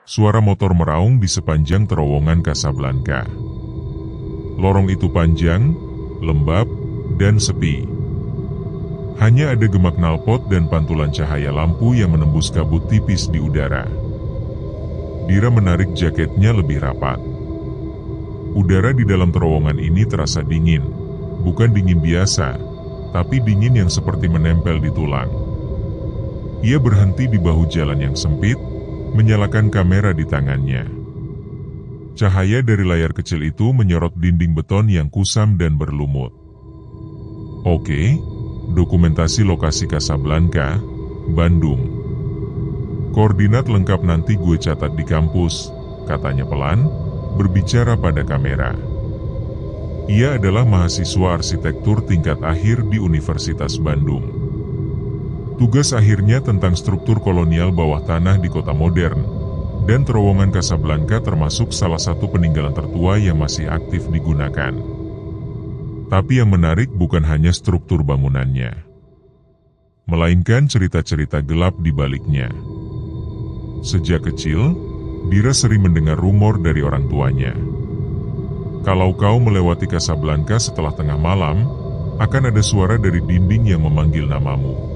Suara motor meraung di sepanjang terowongan Casablanca. Lorong itu panjang, lembab, dan sepi. Hanya ada gemak knalpot dan pantulan cahaya lampu yang menembus kabut tipis di udara. Dira menarik jaketnya lebih rapat. Udara di dalam terowongan ini terasa dingin. Bukan dingin biasa, tapi dingin yang seperti menempel di tulang. Ia berhenti di bahu jalan yang sempit, menyalakan kamera di tangannya. Cahaya dari layar kecil itu menyorot dinding beton yang kusam dan berlumut. Oke, dokumentasi lokasi Casablanca, Bandung. Koordinat lengkap nanti gue catat di kampus, katanya pelan, berbicara pada kamera. Ia adalah mahasiswa arsitektur tingkat akhir di Universitas Bandung. Tugas akhirnya tentang struktur kolonial bawah tanah di kota modern, dan terowongan Casablanca termasuk salah satu peninggalan tertua yang masih aktif digunakan. Tapi yang menarik bukan hanya struktur bangunannya, melainkan cerita-cerita gelap di baliknya. Sejak kecil, Dira sering mendengar rumor dari orang tuanya. Kalau kau melewati Casablanca setelah tengah malam, akan ada suara dari dinding yang memanggil namamu.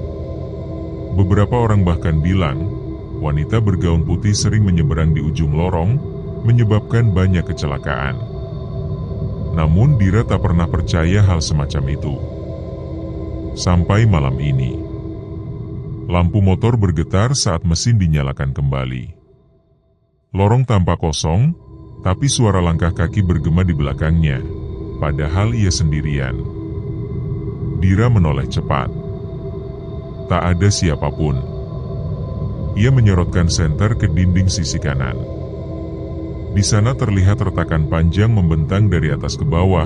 Beberapa orang bahkan bilang, wanita bergaun putih sering menyeberang di ujung lorong, menyebabkan banyak kecelakaan. Namun Dira tak pernah percaya hal semacam itu. Sampai malam ini. Lampu motor bergetar saat mesin dinyalakan kembali. Lorong tampak kosong, tapi suara langkah kaki bergema di belakangnya, padahal ia sendirian. Dira menoleh cepat. Tak ada siapapun. Ia menyorotkan senter ke dinding sisi kanan. Di sana terlihat retakan panjang membentang dari atas ke bawah,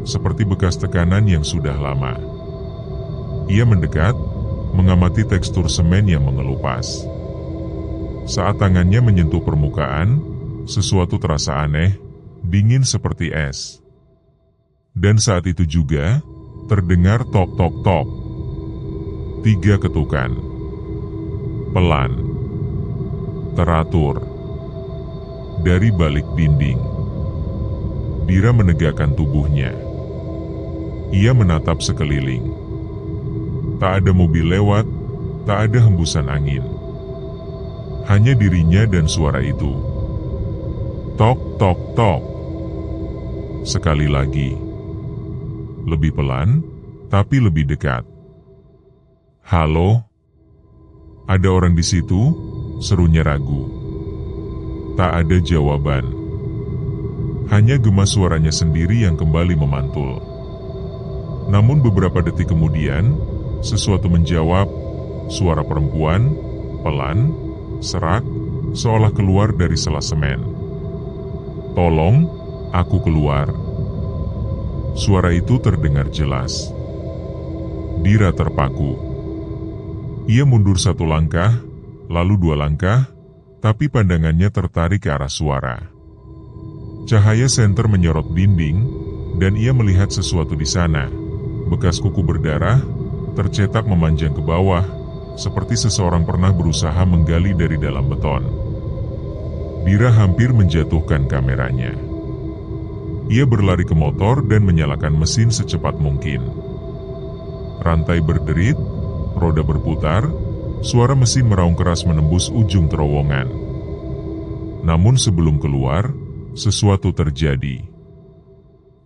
seperti bekas tekanan yang sudah lama. Ia mendekat, mengamati tekstur semen yang mengelupas. Saat tangannya menyentuh permukaan, sesuatu terasa aneh, dingin seperti es. Dan saat itu juga, terdengar tok tok tok. 3 ketukan. Pelan. Teratur. Dari balik dinding. Dira menegakkan tubuhnya. Ia menatap sekeliling. Tak ada mobil lewat, tak ada hembusan angin. Hanya dirinya dan suara itu. Tok tok tok. Sekali lagi. Lebih pelan, tapi lebih dekat. Halo? Ada orang di situ? Serunya ragu. Tak ada jawaban. Hanya gema suaranya sendiri yang kembali memantul. Namun beberapa detik kemudian, sesuatu menjawab, suara perempuan, pelan, serak, seolah keluar dari sela semen. Tolong, aku keluar. Suara itu terdengar jelas. Dira terpaku. Ia mundur 1 langkah, lalu 2 langkah, tapi pandangannya tertarik ke arah suara. Cahaya senter menyorot dinding, dan ia melihat sesuatu di sana. Bekas kuku berdarah, tercetak memanjang ke bawah, seperti seseorang pernah berusaha menggali dari dalam beton. Dira hampir menjatuhkan kameranya. Ia berlari ke motor dan menyalakan mesin secepat mungkin. Rantai berderit, roda berputar, suara mesin meraung keras menembus ujung terowongan. Namun sebelum keluar, sesuatu terjadi.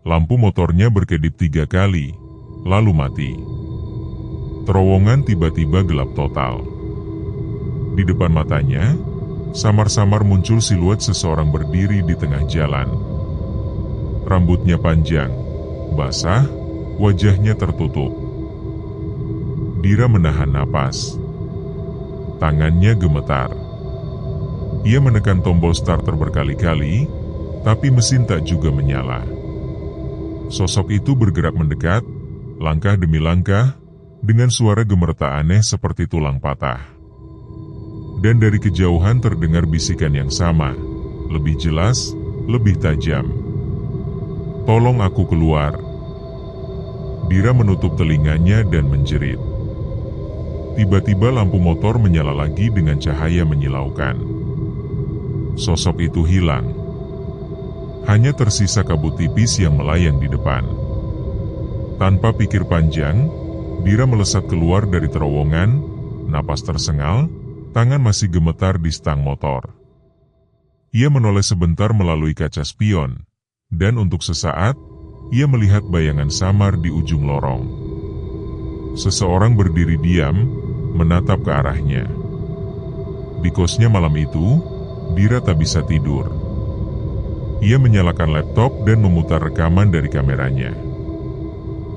Lampu motornya berkedip 3 kali, lalu mati. Terowongan tiba-tiba gelap total. Di depan matanya, samar-samar muncul siluet seseorang berdiri di tengah jalan. Rambutnya panjang, basah, wajahnya tertutup. Dira menahan napas. Tangannya gemetar. Ia menekan tombol starter berkali-kali, tapi mesin tak juga menyala. Sosok itu bergerak mendekat, langkah demi langkah, dengan suara gemerta aneh seperti tulang patah. Dan dari kejauhan terdengar bisikan yang sama, lebih jelas, lebih tajam. Tolong aku keluar. Dira menutup telinganya dan menjerit. Tiba-tiba lampu motor menyala lagi dengan cahaya menyilaukan. Sosok itu hilang. Hanya tersisa kabut tipis yang melayang di depan. Tanpa pikir panjang, Dira melesat keluar dari terowongan, napas tersengal, tangan masih gemetar di stang motor. Ia menoleh sebentar melalui kaca spion, dan untuk sesaat, ia melihat bayangan samar di ujung lorong. Seseorang berdiri diam, menatap ke arahnya. Di kosnya malam itu, Dira tak bisa tidur. Ia menyalakan laptop dan memutar rekaman dari kameranya.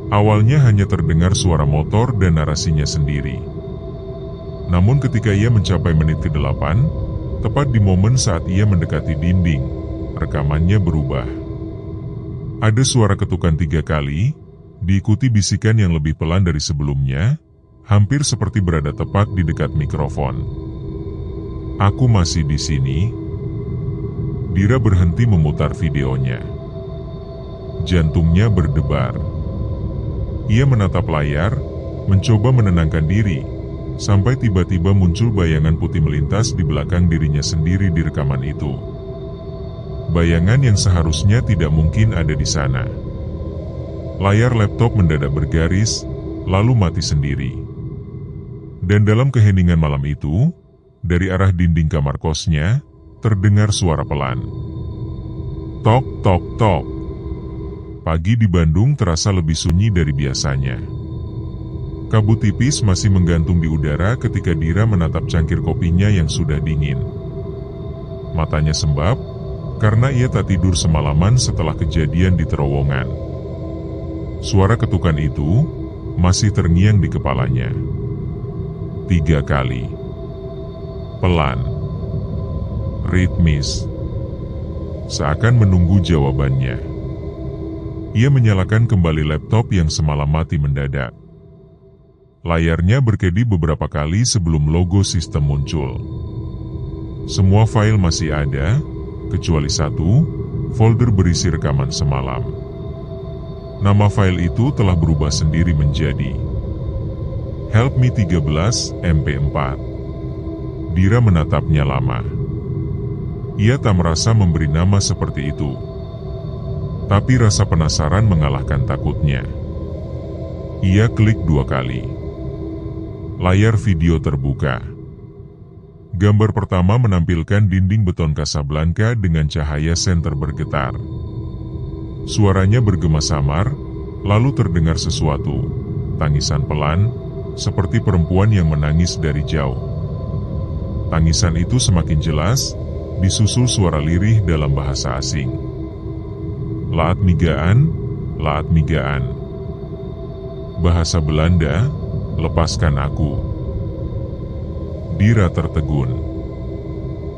Awalnya hanya terdengar suara motor dan narasinya sendiri. Namun ketika ia mencapai menit ke-8, tepat di momen saat ia mendekati dinding, rekamannya berubah. Ada suara ketukan 3 kali, diikuti bisikan yang lebih pelan dari sebelumnya, hampir seperti berada tepat di dekat mikrofon. "Aku masih di sini." Dira berhenti memutar videonya. Jantungnya berdebar. Ia menatap layar, mencoba menenangkan diri, sampai tiba-tiba muncul bayangan putih melintas di belakang dirinya sendiri di rekaman itu. Bayangan yang seharusnya tidak mungkin ada di sana. Layar laptop mendadak bergaris, lalu mati sendiri. Dan dalam keheningan malam itu, dari arah dinding kamar kosnya, terdengar suara pelan. Tok, tok, tok. Pagi di Bandung terasa lebih sunyi dari biasanya. Kabut tipis masih menggantung di udara ketika Dira menatap cangkir kopinya yang sudah dingin. Matanya sembab, karena ia tak tidur semalaman setelah kejadian di terowongan. Suara ketukan itu masih terngiang di kepalanya. 3 kali. Pelan. Ritmis. Seakan menunggu jawabannya. Ia menyalakan kembali laptop yang semalam mati mendadak. Layarnya berkedip beberapa kali sebelum logo sistem muncul. Semua file masih ada, kecuali satu, folder berisi rekaman semalam. Nama file itu telah berubah sendiri menjadi Help Me 13 MP4. Dira menatapnya lama. Ia tak merasa memberi nama seperti itu. Tapi rasa penasaran mengalahkan takutnya. Ia klik 2 kali. Layar video terbuka. Gambar pertama menampilkan dinding beton Casablanca dengan cahaya senter bergetar. Suaranya bergema samar, lalu terdengar sesuatu, tangisan pelan, seperti perempuan yang menangis dari jauh. Tangisan itu semakin jelas, disusul suara lirih dalam bahasa asing. Laat migaan, laat migaan. Bahasa Belanda, lepaskan aku. Dira tertegun.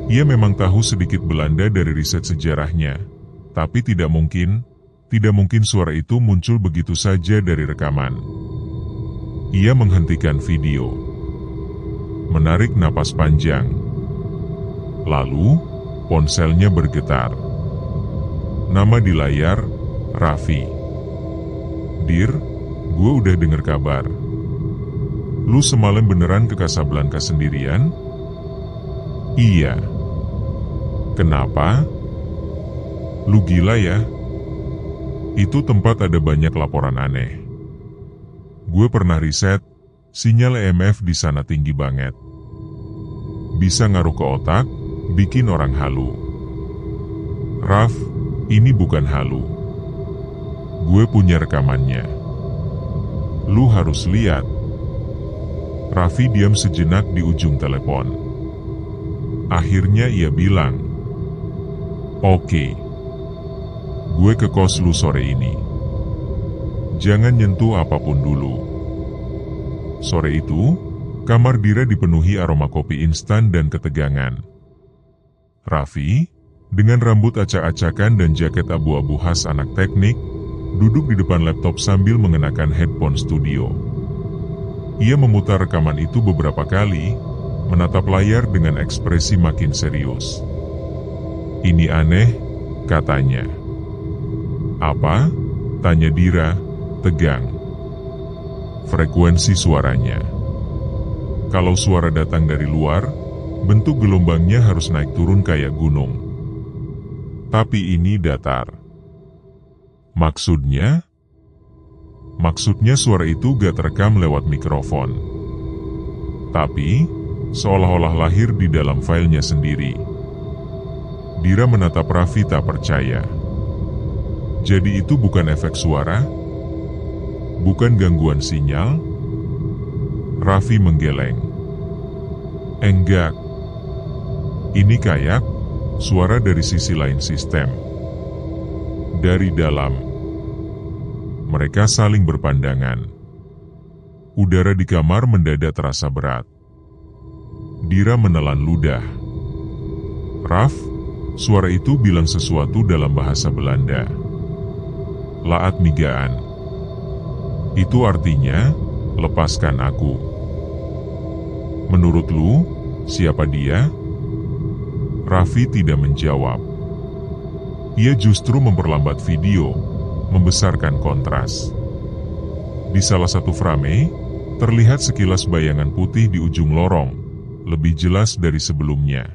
Ia memang tahu sedikit Belanda dari riset sejarahnya, tapi tidak mungkin suara itu muncul begitu saja dari rekaman. Ia menghentikan video. Menarik napas panjang. Lalu, ponselnya bergetar. Nama di layar, Raffi. Dir, gue udah denger kabar. Lu semalam beneran ke Casablanca sendirian? Iya. Kenapa? Lu gila ya? Itu tempat ada banyak laporan aneh. Gue pernah riset, sinyal EMF di sana tinggi banget. Bisa ngaruh ke otak, bikin orang halu. Raf, ini bukan halu. Gue punya rekamannya. Lu harus lihat. Raffi diam sejenak di ujung telepon. Akhirnya ia bilang, "Oke. Gue ke kos lu sore ini. Jangan nyentuh apapun dulu." Sore itu, kamar Dira dipenuhi aroma kopi instan dan ketegangan. Raffi, dengan rambut acak-acakan dan jaket abu-abu khas anak teknik, duduk di depan laptop sambil mengenakan headphone studio. Ia memutar rekaman itu beberapa kali, menatap layar dengan ekspresi makin serius. "Ini aneh," katanya. "Apa?" tanya Dira, tegang. "Frekuensi suaranya. Kalau suara datang dari luar, Bentuk gelombangnya harus naik turun kayak gunung. Tapi ini datar. Maksudnya suara itu gak terekam lewat mikrofon. Tapi, seolah-olah lahir di dalam filenya sendiri. Dira menatap Raffi tak percaya. Jadi itu bukan efek suara? Bukan gangguan sinyal? Raffi menggeleng. Enggak. Ini kayak suara dari sisi lain sistem. Dari dalam. Mereka saling berpandangan. Udara di kamar mendadak terasa berat. Dira menelan ludah. Raf, suara itu bilang sesuatu dalam bahasa Belanda. Laat migaan. Itu artinya, lepaskan aku. Menurut lu, siapa dia? Raffi tidak menjawab. Ia justru memperlambat video, membesarkan kontras. Di salah satu frame, terlihat sekilas bayangan putih di ujung lorong, lebih jelas dari sebelumnya.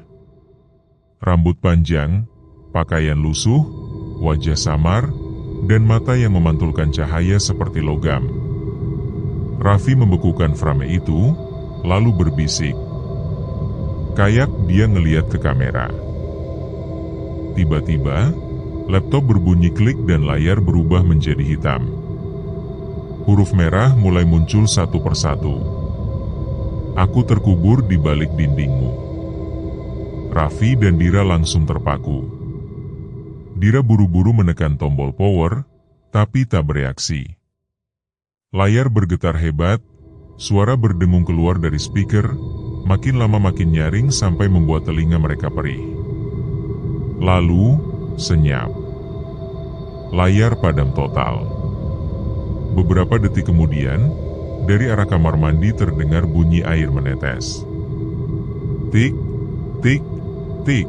Rambut panjang, pakaian lusuh, wajah samar, dan mata yang memantulkan cahaya seperti logam. Raffi membekukan frame itu, lalu berbisik. Kayak dia ngeliat ke kamera. Tiba-tiba, laptop berbunyi klik dan layar berubah menjadi hitam. Huruf merah mulai muncul satu persatu. Aku terkubur di balik dindingmu. Raffi dan Dira langsung terpaku. Dira buru-buru menekan tombol power, tapi tak bereaksi. Layar bergetar hebat, suara berdengung keluar dari speaker, makin lama makin nyaring sampai membuat telinga mereka perih. Lalu, senyap. Layar padam total. Beberapa detik kemudian, dari arah kamar mandi terdengar bunyi air menetes. Tik, tik, tik.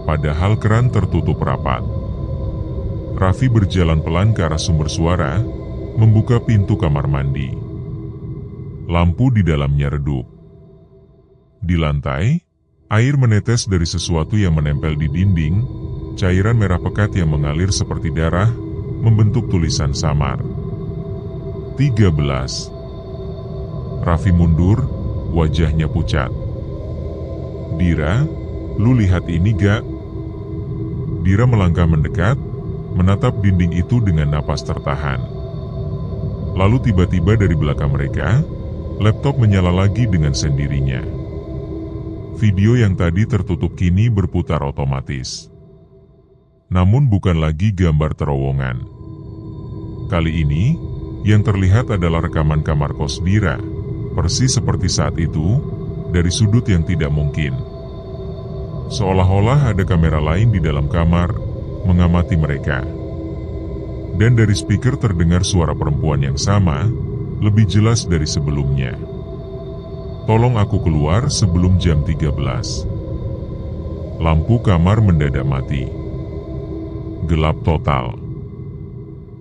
Padahal keran tertutup rapat. Raffi berjalan pelan ke arah sumber suara, membuka pintu kamar mandi. Lampu di dalamnya redup. Di lantai, air menetes dari sesuatu yang menempel di dinding, cairan merah pekat yang mengalir seperti darah, membentuk tulisan samar. 13. Raffi mundur, wajahnya pucat. Dira, lu lihat ini gak? Dira melangkah mendekat, menatap dinding itu dengan napas tertahan. Lalu tiba-tiba dari belakang mereka, laptop menyala lagi dengan sendirinya. Video yang tadi tertutup kini berputar otomatis. Namun bukan lagi gambar terowongan. Kali ini, yang terlihat adalah rekaman kamar kos Dira, persis seperti saat itu, dari sudut yang tidak mungkin. Seolah-olah ada kamera lain di dalam kamar, mengamati mereka. Dan dari speaker terdengar suara perempuan yang sama, lebih jelas dari sebelumnya. Tolong aku keluar sebelum jam 13. Lampu kamar mendadak mati. Gelap total.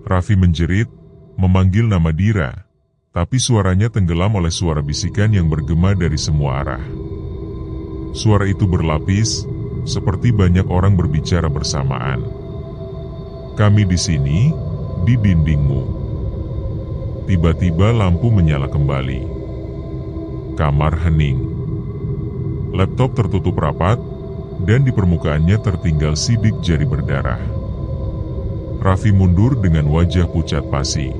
Raffi menjerit, memanggil nama Dira, tapi suaranya tenggelam oleh suara bisikan yang bergema dari semua arah. Suara itu berlapis, seperti banyak orang berbicara bersamaan. Kami di sini, di dindingmu. Tiba-tiba lampu menyala kembali. Kamar hening. Laptop tertutup rapat, dan di permukaannya tertinggal sidik jari berdarah. Raffi mundur dengan wajah pucat pasi.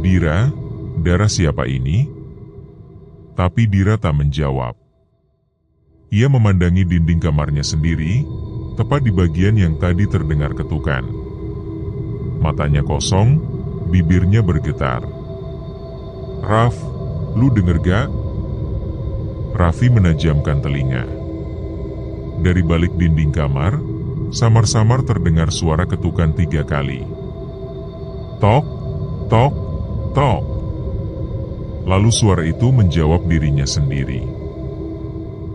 Dira, darah siapa ini? Tapi Dira tak menjawab. Ia memandangi dinding kamarnya sendiri, tepat di bagian yang tadi terdengar ketukan. Matanya kosong, bibirnya bergetar. Raf, lu denger gak? Raffi menajamkan telinga. Dari balik dinding kamar, samar-samar terdengar suara ketukan 3 kali. Tok, tok, tok. Lalu suara itu menjawab dirinya sendiri.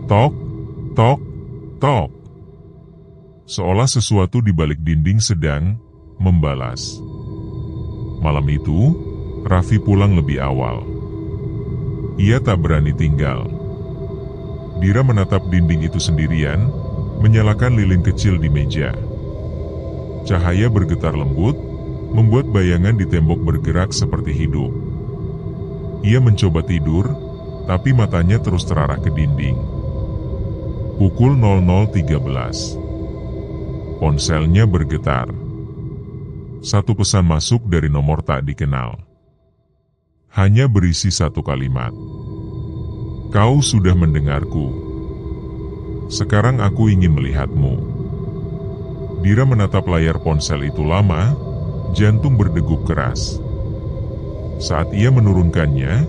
Tok, tok, tok. Seolah sesuatu di balik dinding sedang membalas. Malam itu, Raffi pulang lebih awal. Ia tak berani tinggal. Dira menatap dinding itu sendirian, menyalakan lilin kecil di meja. Cahaya bergetar lembut, membuat bayangan di tembok bergerak seperti hidup. Ia mencoba tidur, tapi matanya terus terarah ke dinding. Pukul 00.13. Ponselnya bergetar. Satu pesan masuk dari nomor tak dikenal. Hanya berisi satu kalimat. Kau sudah mendengarku. Sekarang aku ingin melihatmu. Dira menatap layar ponsel itu lama, jantung berdegup keras. Saat ia menurunkannya,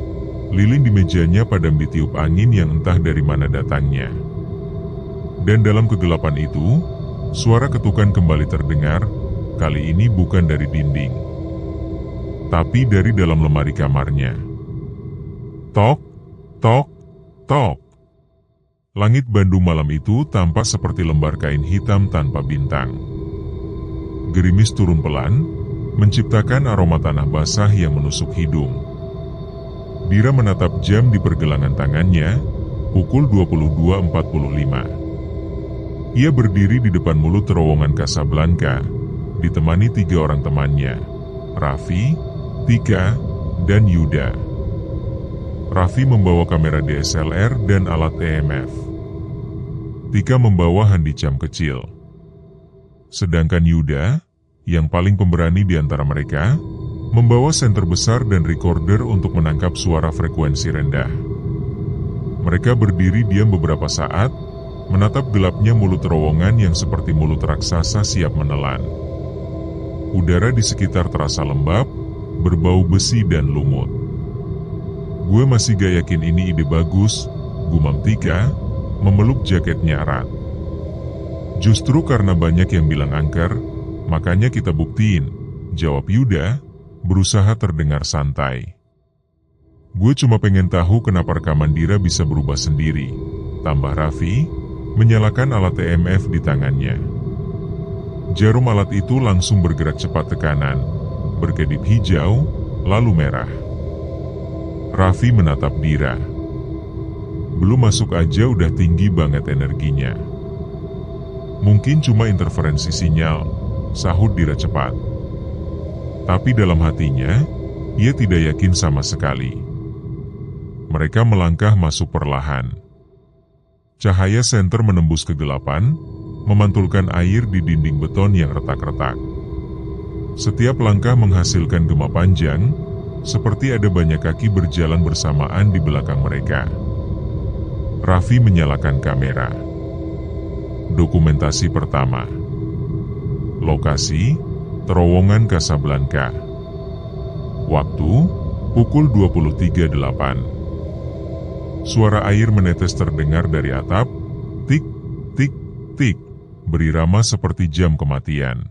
lilin di mejanya padam ditiup angin yang entah dari mana datangnya. Dan dalam kegelapan itu, suara ketukan kembali terdengar, kali ini bukan dari dinding, tapi dari dalam lemari kamarnya. Tok, tok, tok. Langit Bandung malam itu tampak seperti lembar kain hitam tanpa bintang. Gerimis turun pelan, menciptakan aroma tanah basah yang menusuk hidung. Dira menatap jam di pergelangan tangannya, pukul 22.45. Ia berdiri di depan mulut terowongan Casablanca, ditemani 3 orang temannya, Raffi, Tika, dan Yuda. Raffi membawa kamera DSLR dan alat EMF. Tika membawa handicam kecil. Sedangkan Yuda, yang paling pemberani di antara mereka, membawa senter besar dan recorder untuk menangkap suara frekuensi rendah. Mereka berdiri diam beberapa saat, menatap gelapnya mulut terowongan yang seperti mulut raksasa siap menelan. Udara di sekitar terasa lembab, berbau besi dan lumut. Gue masih gak yakin ini ide bagus, gumam Tika, memeluk jaketnya erat. Justru karena banyak yang bilang angker, makanya kita buktiin, jawab Yuda, berusaha terdengar santai. Gue cuma pengen tahu kenapa rekaman Dira bisa berubah sendiri, tambah Raffi, menyalakan alat EMF di tangannya. Jarum alat itu langsung bergerak cepat ke kanan, berkedip hijau, lalu merah. Raffi menatap Dira. Belum masuk aja udah tinggi banget energinya. Mungkin cuma interferensi sinyal, sahut Dira cepat. Tapi dalam hatinya, ia tidak yakin sama sekali. Mereka melangkah masuk perlahan. Cahaya senter menembus kegelapan, memantulkan air di dinding beton yang retak-retak. Setiap langkah menghasilkan gema panjang, seperti ada banyak kaki berjalan bersamaan di belakang mereka. Raffi menyalakan kamera. Dokumentasi pertama. Lokasi, terowongan Casablanca. Waktu, pukul 23.08. Suara air menetes terdengar dari atap, tik, tik, tik, berirama seperti jam kematian.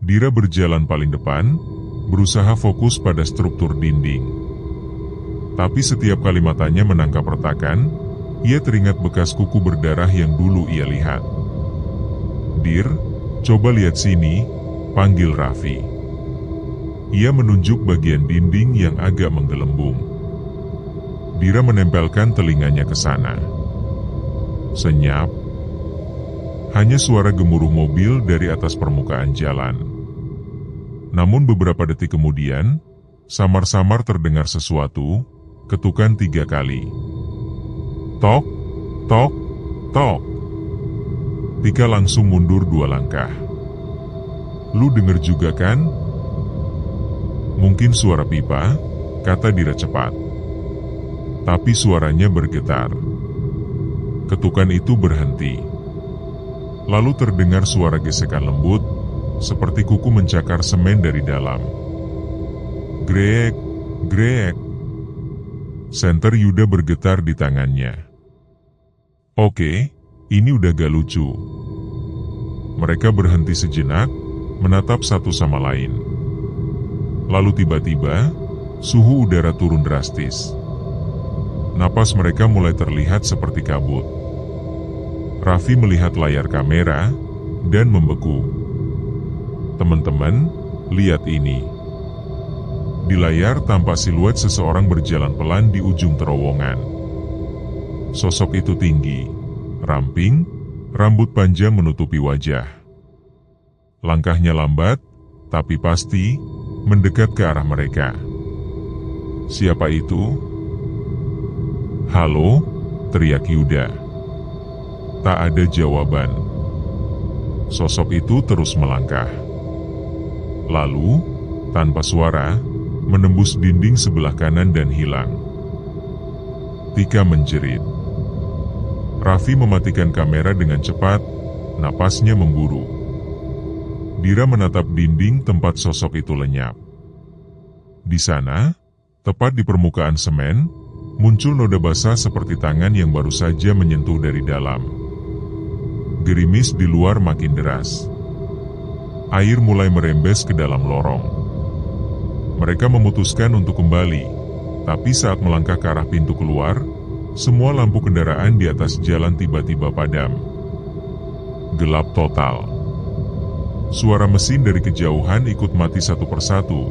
Dira berjalan paling depan, berusaha fokus pada struktur dinding. Tapi setiap kali matanya menangkap retakan, ia teringat bekas kuku berdarah yang dulu ia lihat. Dir, coba lihat sini, panggil Raffi. Ia menunjuk bagian dinding yang agak menggelembung. Dira menempelkan telinganya ke sana. Senyap. Hanya suara gemuruh mobil dari atas permukaan jalan. Namun beberapa detik kemudian, samar-samar terdengar sesuatu, ketukan 3 kali. Tok, tok, tok. Tika langsung mundur 2 langkah. Lu denger juga kan? Mungkin suara pipa, kata Dira cepat. Tapi suaranya bergetar. Ketukan itu berhenti. Lalu terdengar suara gesekan lembut, seperti kuku mencakar semen dari dalam. Grek, grek. Senter Yuda bergetar di tangannya. Oke, ini udah gak lucu. Mereka berhenti sejenak, menatap satu sama lain. Lalu tiba-tiba, suhu udara turun drastis. Napas mereka mulai terlihat seperti kabut. Raffi melihat layar kamera, dan membeku. Teman-teman, lihat ini. Di layar tampak siluet seseorang berjalan pelan di ujung terowongan. Sosok itu tinggi, ramping, rambut panjang menutupi wajah. Langkahnya lambat, tapi pasti, mendekat ke arah mereka. Siapa itu? "Halo?" teriak Yuda. Tak ada jawaban. Sosok itu terus melangkah. Lalu, tanpa suara, menembus dinding sebelah kanan dan hilang. Tika menjerit. Raffi mematikan kamera dengan cepat, napasnya memburu. Dira menatap dinding tempat sosok itu lenyap. Di sana, tepat di permukaan semen, muncul noda basah seperti tangan yang baru saja menyentuh dari dalam. Gerimis di luar makin deras. Air mulai merembes ke dalam lorong. Mereka memutuskan untuk kembali, tapi saat melangkah ke arah pintu keluar, semua lampu kendaraan di atas jalan tiba-tiba padam. Gelap total. Suara mesin dari kejauhan ikut mati satu persatu,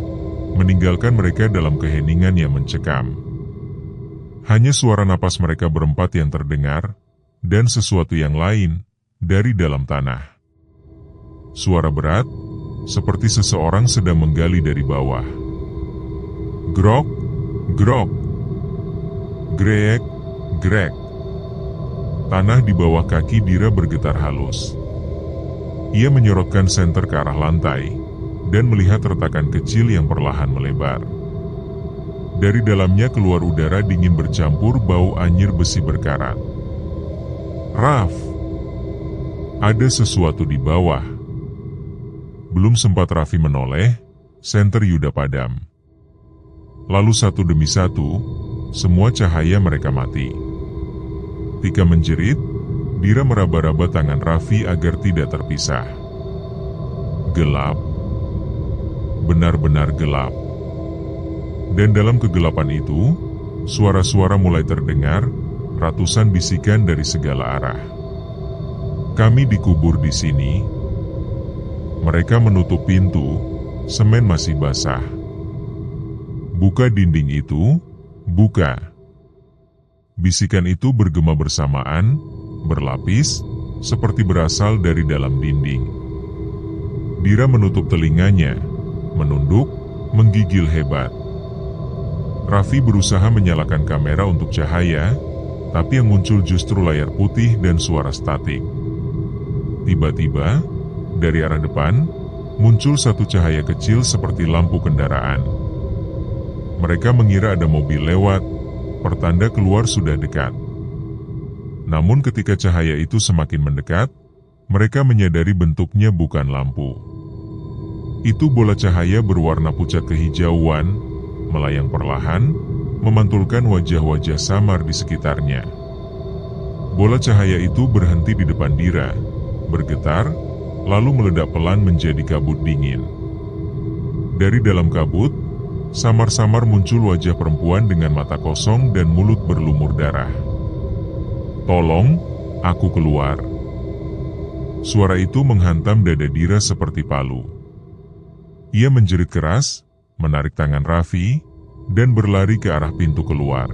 meninggalkan mereka dalam keheningan yang mencekam. Hanya suara napas mereka berempat yang terdengar, dan sesuatu yang lain dari dalam tanah. Suara berat, seperti seseorang sedang menggali dari bawah. Grok, grok, grek, grek. Tanah di bawah kaki Dira bergetar halus. Ia menyorotkan senter ke arah lantai, dan melihat retakan kecil yang perlahan melebar. Dari dalamnya keluar udara dingin bercampur bau anyir besi berkarat. "Raf, ada sesuatu di bawah." Belum sempat Raffi menoleh, senter Yuda padam. Lalu satu demi satu, semua cahaya mereka mati. Tika menjerit, Dira meraba-raba tangan Raffi agar tidak terpisah. Gelap. Benar-benar gelap. Dan dalam kegelapan itu, suara-suara mulai terdengar, ratusan bisikan dari segala arah. "Kami dikubur di sini." Mereka menutup pintu, semen masih basah. "Buka dinding itu, buka." Bisikan itu bergema bersamaan, berlapis, seperti berasal dari dalam dinding. Dira menutup telinganya, menunduk, menggigil hebat. Raffi berusaha menyalakan kamera untuk cahaya, tapi yang muncul justru layar putih dan suara statik. Tiba-tiba, dari arah depan, muncul satu cahaya kecil seperti lampu kendaraan. Mereka mengira ada mobil lewat, pertanda keluar sudah dekat. Namun ketika cahaya itu semakin mendekat, mereka menyadari bentuknya bukan lampu. Itu bola cahaya berwarna pucat kehijauan, melayang perlahan, memantulkan wajah-wajah samar di sekitarnya. Bola cahaya itu berhenti di depan Dira, bergetar, lalu meledak pelan menjadi kabut dingin. Dari dalam kabut, samar-samar muncul wajah perempuan dengan mata kosong dan mulut berlumur darah. "Tolong, aku keluar." Suara itu menghantam dada Dira seperti palu. Ia menjerit keras, menarik tangan Raffi, dan berlari ke arah pintu keluar.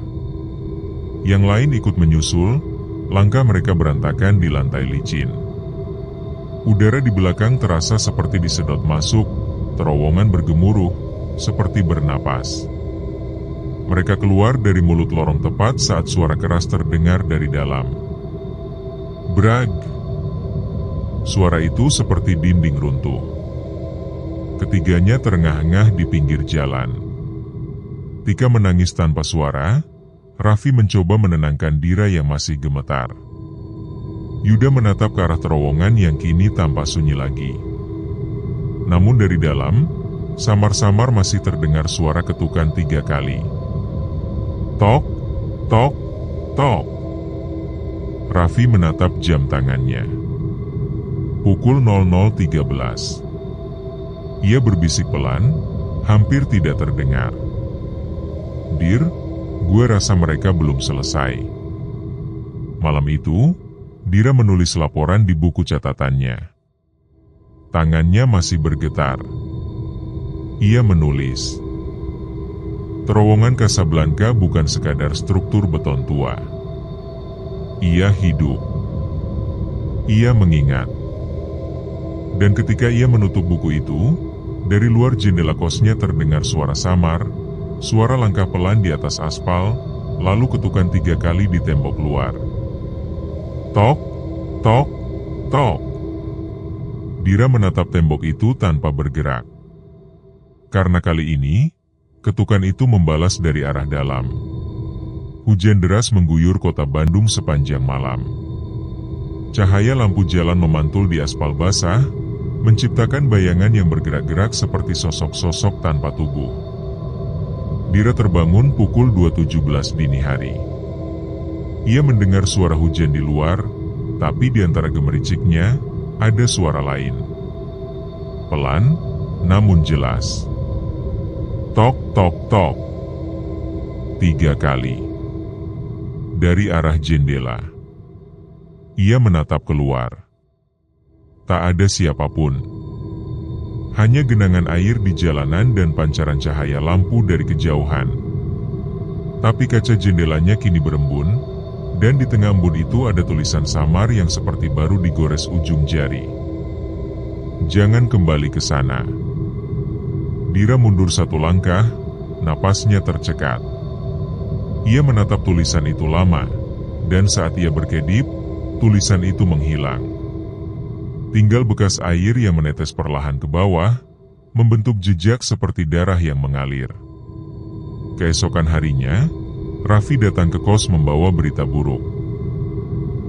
Yang lain ikut menyusul, langkah mereka berantakan di lantai licin. Udara di belakang terasa seperti disedot masuk, terowongan bergemuruh, seperti bernapas. Mereka keluar dari mulut lorong tepat saat suara keras terdengar dari dalam. Brag! Suara itu seperti dinding runtuh. Ketiganya terengah-engah di pinggir jalan. Tika menangis tanpa suara, Raffi mencoba menenangkan Dira yang masih gemetar. Yuda menatap ke arah terowongan yang kini tampak sunyi lagi. Namun dari dalam, samar-samar masih terdengar suara ketukan 3 kali. Tok, tok, tok. Raffi menatap jam tangannya. Pukul 00.13. Ia berbisik pelan, hampir tidak terdengar. "Dir, gue rasa mereka belum selesai." Malam itu, Dira menulis laporan di buku catatannya. Tangannya masih bergetar. Ia menulis, "Terowongan Casablanca bukan sekadar struktur beton tua. Ia hidup. Ia mengingat. Dan ketika ia menutup buku itu, dari luar jendela kosnya terdengar suara samar, suara langkah pelan di atas aspal, lalu ketukan 3 kali di tembok luar. Tok, tok, tok. Dira menatap tembok itu tanpa bergerak. Karena kali ini, ketukan itu membalas dari arah dalam. Hujan deras mengguyur kota Bandung sepanjang malam. Cahaya lampu jalan memantul di aspal basah, menciptakan bayangan yang bergerak-gerak seperti sosok-sosok tanpa tubuh. Dira terbangun pukul 2.17 dini hari. Ia mendengar suara hujan di luar, tapi di antara gemericiknya, ada suara lain. Pelan, namun jelas. Tok, tok, tok. 3 kali. Dari arah jendela. Ia menatap keluar. Tak ada siapapun. Hanya genangan air di jalanan dan pancaran cahaya lampu dari kejauhan. Tapi kaca jendelanya kini berembun, dan di tengah embun itu ada tulisan samar yang seperti baru digores ujung jari. Jangan kembali ke sana. Dira mundur 1 langkah, napasnya tercekat. Ia menatap tulisan itu lama, dan saat ia berkedip, tulisan itu menghilang. Tinggal bekas air yang menetes perlahan ke bawah, membentuk jejak seperti darah yang mengalir. Keesokan harinya, Raffi datang ke kos membawa berita buruk.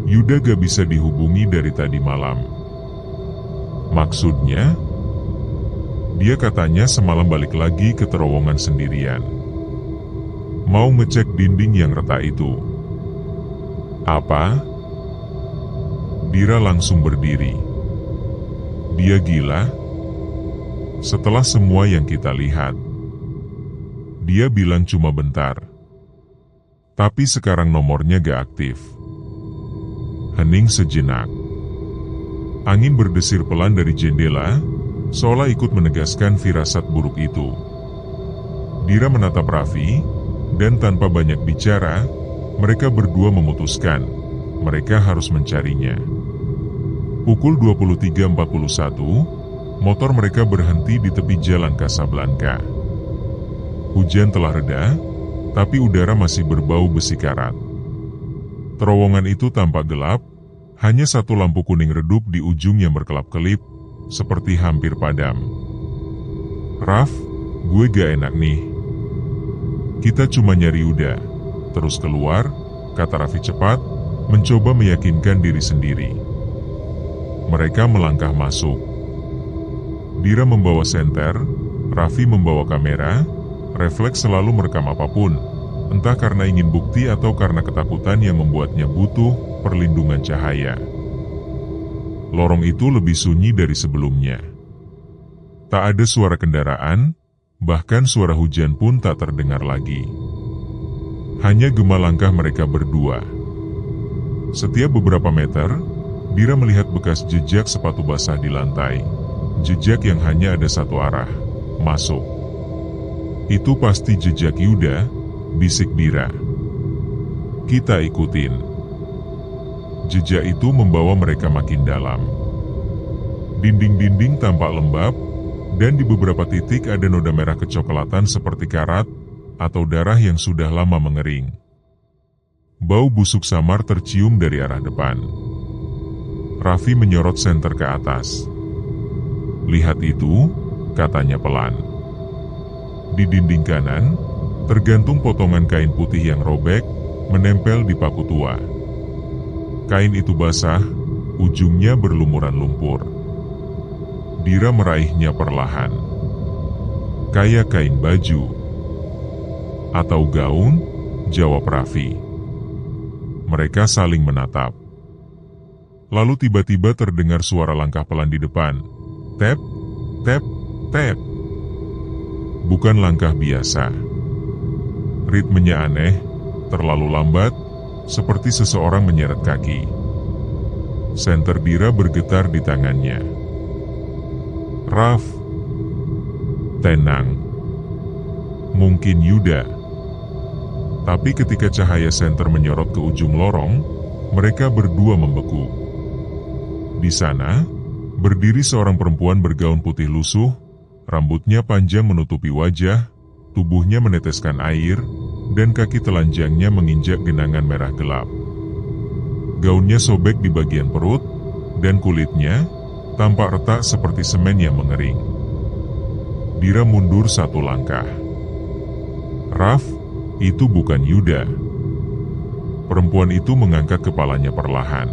Yuda gak bisa dihubungi dari tadi malam. Maksudnya? Dia katanya semalam balik lagi ke terowongan sendirian. Mau ngecek dinding yang retak itu. Apa? Dira langsung berdiri. Dia gila? Setelah semua yang kita lihat. Dia bilang cuma bentar. Tapi sekarang nomornya gak aktif. Hening sejenak. Angin berdesir pelan dari jendela, seolah ikut menegaskan firasat buruk itu. Dira menatap Raffi, dan tanpa banyak bicara, mereka berdua memutuskan, mereka harus mencarinya. Pukul 23.41, motor mereka berhenti di tepi jalan Casablanca. Hujan telah reda, tapi udara masih berbau besi karat. Terowongan itu tampak gelap, hanya 1 lampu kuning redup di ujung yang berkelap-kelip, seperti hampir padam. Raf, gue gak enak nih. Kita cuma nyari Yuda. Terus keluar, kata Raffi cepat, mencoba meyakinkan diri sendiri. Mereka melangkah masuk. Dira membawa senter, Raffi membawa kamera, refleks selalu merekam apapun, entah karena ingin bukti atau karena ketakutan yang membuatnya butuh perlindungan cahaya. Lorong itu lebih sunyi dari sebelumnya. Tak ada suara kendaraan, bahkan suara hujan pun tak terdengar lagi. Hanya gema langkah mereka berdua. Setiap beberapa meter, Dira melihat bekas jejak sepatu basah di lantai. Jejak yang hanya ada 1 arah, masuk. Itu pasti jejak Yuda, bisik Dira. Kita ikutin. Jejak itu membawa mereka makin dalam. Dinding-dinding tampak lembab, dan di beberapa titik ada noda merah kecoklatan seperti karat, atau darah yang sudah lama mengering. Bau busuk samar tercium dari arah depan. Raffi menyorot senter ke atas. Lihat itu, katanya pelan. Di dinding kanan, tergantung potongan kain putih yang robek, menempel di paku tua. Kain itu basah, ujungnya berlumuran lumpur. Dira meraihnya perlahan. Kayak kain baju. Atau gaun, jawab Raffi. Mereka saling menatap. Lalu tiba-tiba terdengar suara langkah pelan di depan. Tap, tap, tap. Bukan langkah biasa. Ritmenya aneh, terlalu lambat, seperti seseorang menyeret kaki. Senter Dira bergetar di tangannya. Raf, tenang. Mungkin Yuda. Tapi ketika cahaya senter menyorot ke ujung lorong, Mereka berdua membeku. Di sana, berdiri seorang perempuan bergaun putih lusuh, rambutnya panjang menutupi wajah, tubuhnya meneteskan air, dan kaki telanjangnya menginjak genangan merah gelap. Gaunnya sobek di bagian perut, dan kulitnya tampak retak seperti semen yang mengering. Dira mundur satu langkah. Raf, itu bukan Yuda. Perempuan itu mengangkat kepalanya perlahan.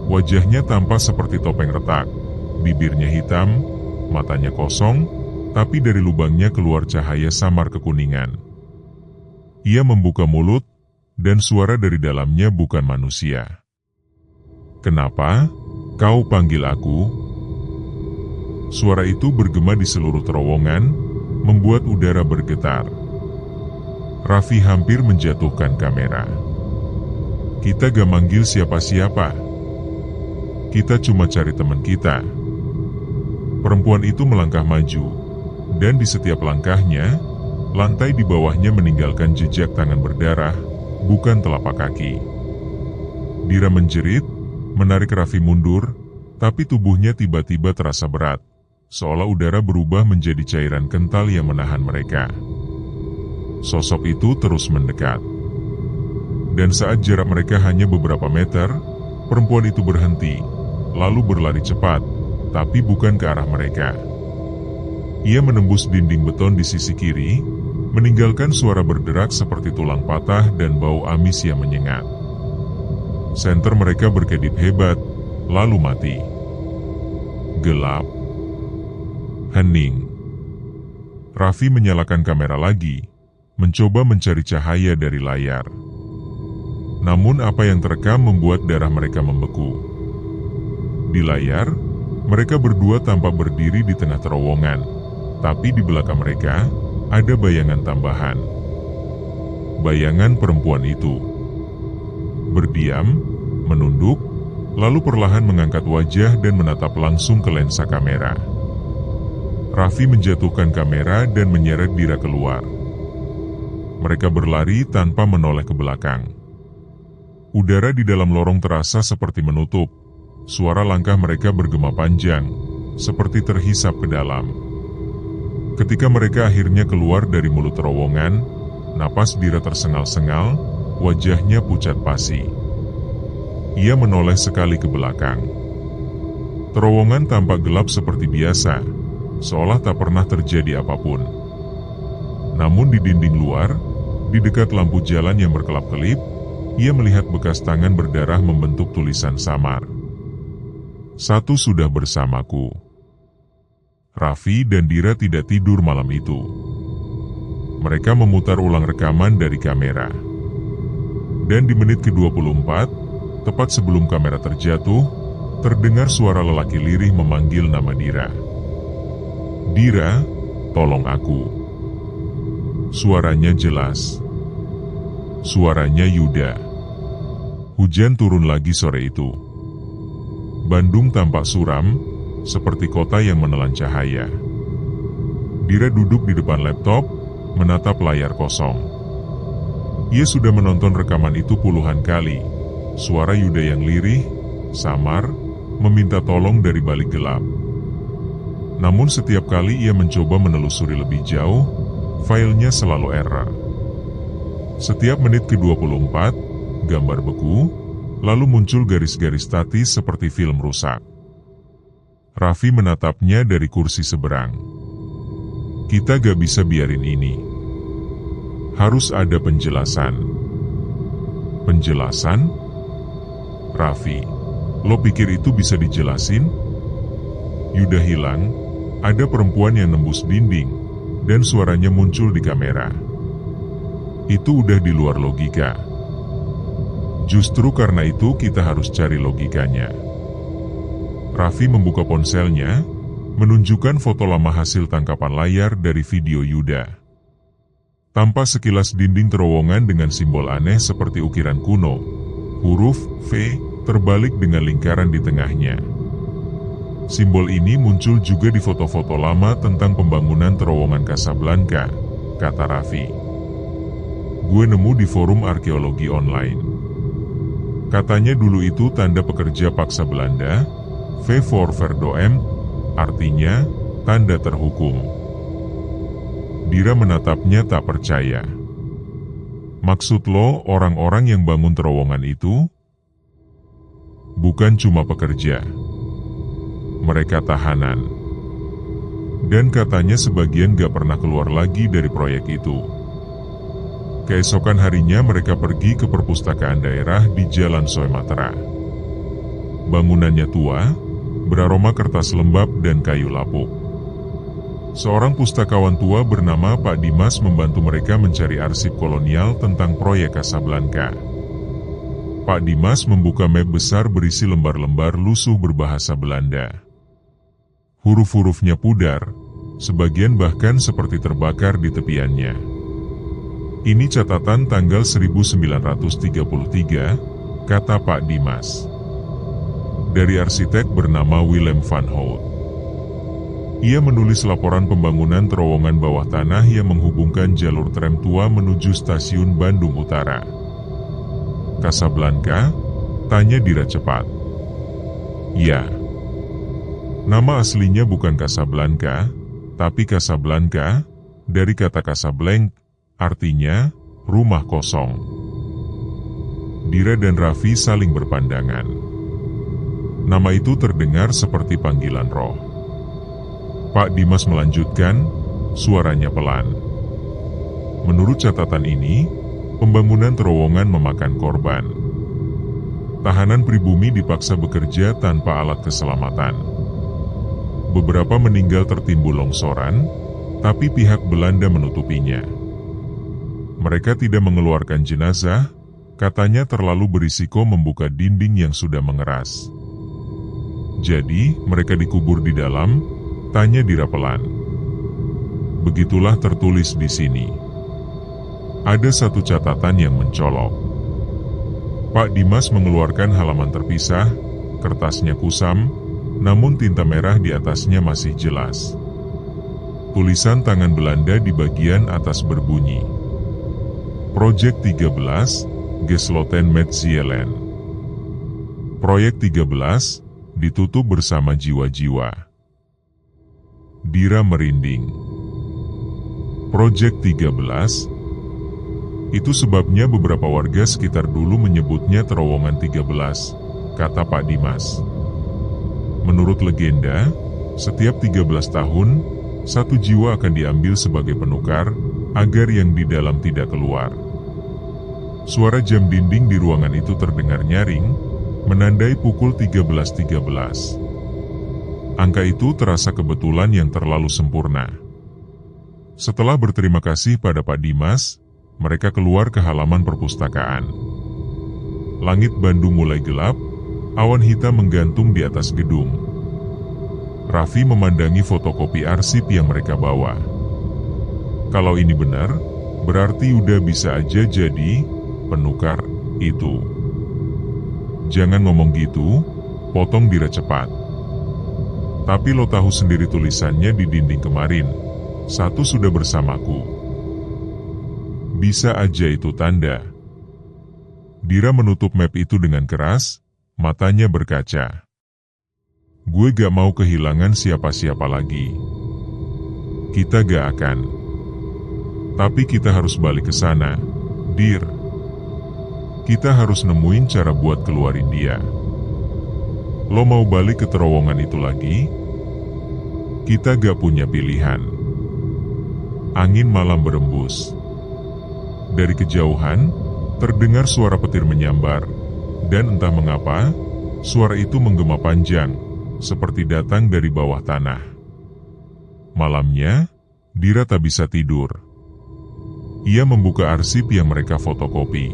Wajahnya tampak seperti topeng retak, bibirnya hitam, matanya kosong, tapi dari lubangnya keluar cahaya samar kekuningan. Ia membuka mulut, dan suara dari dalamnya bukan manusia. "Kenapa kau panggil aku?" Suara itu bergema di seluruh terowongan, membuat udara bergetar. Raffi hampir menjatuhkan kamera. "Kita gak manggil siapa-siapa. Kita cuma cari teman kita." Perempuan itu melangkah maju, dan di setiap langkahnya, lantai di bawahnya meninggalkan jejak tangan berdarah, bukan telapak kaki. Dira menjerit, menarik Raffi mundur, tapi tubuhnya tiba-tiba terasa berat, seolah udara berubah menjadi cairan kental yang menahan mereka. Sosok itu terus mendekat. Dan saat jarak mereka hanya beberapa meter, perempuan itu berhenti, lalu berlari cepat, tapi bukan ke arah mereka. Ia menembus dinding beton di sisi kiri, meninggalkan suara berderak seperti tulang patah dan bau amis yang menyengat. Senter mereka berkedip hebat, lalu mati. Gelap. Hening. Raffi menyalakan kamera lagi, mencoba mencari cahaya dari layar. Namun apa yang terekam membuat darah mereka membeku. Di layar, mereka berdua tampak berdiri di tengah terowongan, tapi di belakang mereka ada bayangan tambahan. Bayangan perempuan itu berdiam, menunduk, lalu perlahan mengangkat wajah dan menatap langsung ke lensa kamera. Raffi menjatuhkan kamera dan menyeret Dira keluar. Mereka berlari tanpa menoleh ke belakang. Udara di dalam lorong terasa seperti menutup. Suara langkah mereka bergema panjang, seperti terhisap ke dalam. Ketika mereka akhirnya keluar dari mulut terowongan, napas Dira tersengal-sengal, wajahnya pucat pasi. Ia menoleh sekali ke belakang. Terowongan tampak gelap seperti biasa, seolah tak pernah terjadi apapun. Namun di dinding luar, di dekat lampu jalan yang berkelap-kelip, ia melihat bekas tangan berdarah membentuk tulisan samar. "Satu sudah bersamaku." Raffi dan Dira tidak tidur malam itu. Mereka memutar ulang rekaman dari kamera. Dan di menit ke-24, tepat sebelum kamera terjatuh, terdengar suara lelaki lirih memanggil nama Dira. "Dira, tolong aku." Suaranya jelas. Suaranya Yuda. Hujan turun lagi sore itu. Bandung tampak suram, seperti kota yang menelan cahaya. Dira duduk di depan laptop, menatap layar kosong. Ia sudah menonton rekaman itu puluhan kali. Suara Yuda yang lirih, samar, meminta tolong dari balik gelap. Namun setiap kali ia mencoba menelusuri lebih jauh, filenya selalu error. Setiap menit ke-24, gambar beku, lalu muncul garis-garis statis seperti film rusak. Raffi menatapnya dari kursi seberang. "Kita gak bisa biarin ini. Harus ada penjelasan." "Penjelasan?" "Raffi, lo pikir itu bisa dijelasin?" Yuda hilang, ada perempuan yang nembus dinding, dan suaranya muncul di kamera. Itu udah di luar logika. Justru karena itu kita harus cari logikanya. Raffi membuka ponselnya, menunjukkan foto lama hasil tangkapan layar dari video Yuda. Tampak sekilas dinding terowongan dengan simbol aneh seperti ukiran kuno. Huruf V terbalik dengan lingkaran di tengahnya. Simbol ini muncul juga di foto-foto lama tentang pembangunan terowongan Casablanca, kata Raffi. "Gue nemu di forum arkeologi online." Katanya dulu itu tanda pekerja paksa Belanda, V voor Verdoemd, artinya tanda terhukum. Dira menatapnya tak percaya. Maksud lo orang-orang yang bangun terowongan itu? Bukan cuma pekerja. Mereka tahanan. Dan katanya sebagian gak pernah keluar lagi dari proyek itu. Keesokan harinya mereka pergi ke perpustakaan daerah di Jalan Sumatera. Bangunannya tua, beraroma kertas lembab dan kayu lapuk. Seorang pustakawan tua bernama Pak Dimas membantu mereka mencari arsip kolonial tentang proyek Casablanca. Pak Dimas membuka map besar berisi lembar-lembar lusuh berbahasa Belanda. Huruf-hurufnya pudar, sebagian bahkan seperti terbakar di tepiannya. Ini catatan tanggal 1933, kata Pak Dimas. Dari arsitek bernama Willem van Hout. Ia menulis laporan pembangunan terowongan bawah tanah yang menghubungkan jalur tram tua menuju stasiun Bandung Utara. Casablanca? Tanya Dira cepat. Ya. Nama aslinya bukan Casablanca, tapi Casablanca, dari kata Casablanc, artinya rumah kosong. Dira dan Raffi saling berpandangan. Nama itu terdengar seperti panggilan roh. Pak Dimas melanjutkan, suaranya pelan. Menurut catatan ini, pembangunan terowongan memakan korban. Tahanan pribumi dipaksa bekerja tanpa alat keselamatan. Beberapa meninggal tertimbul longsoran, tapi pihak Belanda menutupinya. Mereka tidak mengeluarkan jenazah, katanya terlalu berisiko membuka dinding yang sudah mengeras. Jadi, mereka dikubur di dalam. Tanya Dira pelan. Begitulah tertulis di sini. Ada satu catatan yang mencolok. Pak Dimas mengeluarkan halaman terpisah, kertasnya kusam, namun tinta merah di atasnya masih jelas. Tulisan tangan Belanda di bagian atas berbunyi. Project 13, Gesloten met Zielen. Proyek 13, ditutup bersama jiwa-jiwa. Dira merinding. Project 13? Itu sebabnya beberapa warga sekitar dulu menyebutnya terowongan 13, kata Pak Dimas. Menurut legenda, setiap 13 tahun, satu jiwa akan diambil sebagai penukar, agar yang di dalam tidak keluar. Suara jam dinding di ruangan itu terdengar nyaring, menandai pukul 13.13. Angka itu terasa kebetulan yang terlalu sempurna. Setelah berterima kasih pada Pak Dimas, mereka keluar ke halaman perpustakaan. Langit Bandung mulai gelap, awan hitam menggantung di atas gedung. Raffi memandangi fotokopi arsip yang mereka bawa. Kalau ini benar, berarti udah bisa aja jadi penukar itu. Jangan ngomong gitu, potong Dira cepat. Tapi lo tahu sendiri tulisannya di dinding kemarin, satu sudah bersamaku. Bisa aja itu tanda. Dira menutup map itu dengan keras, matanya berkaca. Gue gak mau kehilangan siapa-siapa lagi. Kita gak akan. Tapi kita harus balik ke sana, Dir. Kita harus nemuin cara buat keluarin dia. Lo mau balik ke terowongan itu lagi? Kita gak punya pilihan. Angin malam berembus. Dari kejauhan, terdengar suara petir menyambar, dan entah mengapa, suara itu menggema panjang, seperti datang dari bawah tanah. Malamnya, Dira tak bisa tidur. Ia membuka arsip yang mereka fotokopi.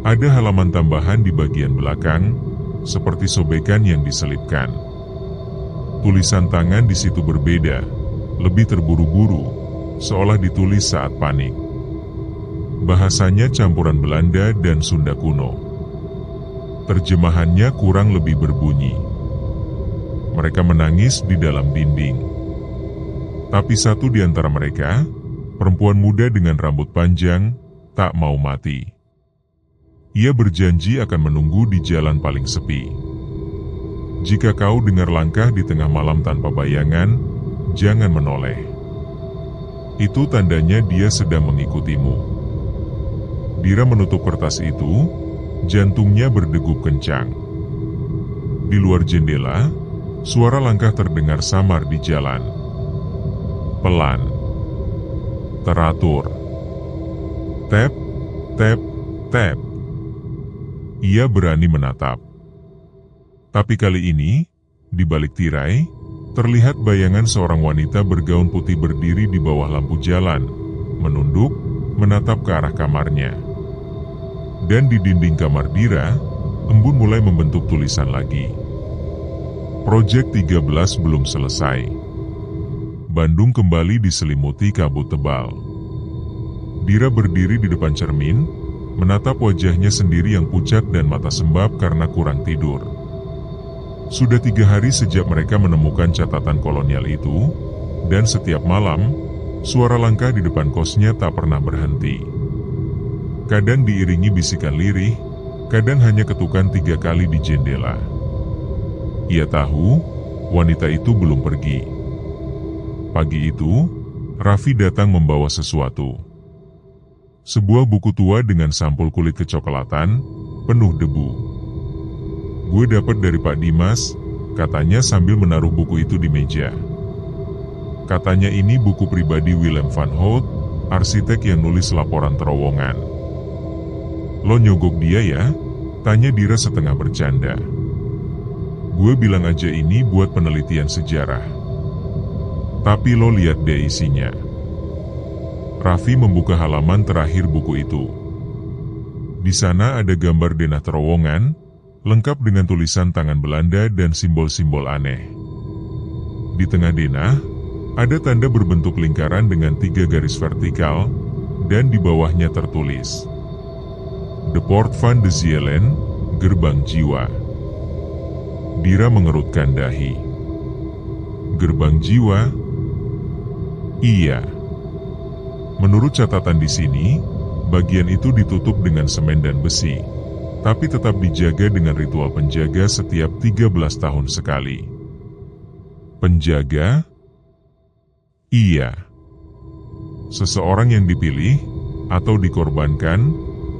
Ada halaman tambahan di bagian belakang, seperti sobekan yang diselipkan. Tulisan tangan di situ berbeda, lebih terburu-buru, seolah ditulis saat panik. Bahasanya campuran Belanda dan Sunda kuno. Terjemahannya kurang lebih berbunyi. Mereka menangis di dalam dinding. Tapi satu di antara mereka, perempuan muda dengan rambut panjang, tak mau mati. Ia berjanji akan menunggu di jalan paling sepi. Jika kau dengar langkah di tengah malam tanpa bayangan, jangan menoleh. Itu tandanya dia sedang mengikutimu. Dira menutup kertas itu, jantungnya berdegup kencang. Di luar jendela, suara langkah terdengar samar di jalan. Pelan, teratur. Tap, tap, tap. Ia berani menatap. Tapi kali ini, di balik tirai, terlihat bayangan seorang wanita bergaun putih berdiri di bawah lampu jalan, menunduk, menatap ke arah kamarnya. Dan di dinding kamar Dira, embun mulai membentuk tulisan lagi. Proyek 13 belum selesai. Bandung kembali diselimuti kabut tebal. Dira berdiri di depan cermin, menatap wajahnya sendiri yang pucat dan mata sembab karena kurang tidur. Sudah 3 hari sejak mereka menemukan catatan kolonial itu, dan setiap malam, suara langkah di depan kosnya tak pernah berhenti. Kadang diiringi bisikan lirih, kadang hanya ketukan 3 kali di jendela. Ia tahu, wanita itu belum pergi. Pagi itu, Raffi datang membawa sesuatu. Sebuah buku tua dengan sampul kulit kecoklatan, penuh debu. Gue dapat dari Pak Dimas, katanya sambil menaruh buku itu di meja. Katanya ini buku pribadi Willem van Hout, arsitek yang nulis laporan terowongan. Lo nyogok dia ya? Tanya Dira setengah bercanda. Gue bilang aja ini buat penelitian sejarah. Tapi lo lihat deh isinya. Raffi membuka halaman terakhir buku itu. Di sana ada gambar denah terowongan, lengkap dengan tulisan tangan Belanda dan simbol-simbol aneh. Di tengah denah, ada tanda berbentuk lingkaran dengan 3 garis vertikal, dan di bawahnya tertulis De Poort van de Zielen, gerbang jiwa. Dira mengerutkan dahi. Gerbang jiwa? Iya. Menurut catatan di sini, bagian itu ditutup dengan semen dan besi, tapi tetap dijaga dengan ritual penjaga setiap 13 tahun sekali. Penjaga? Iya. Seseorang yang dipilih atau dikorbankan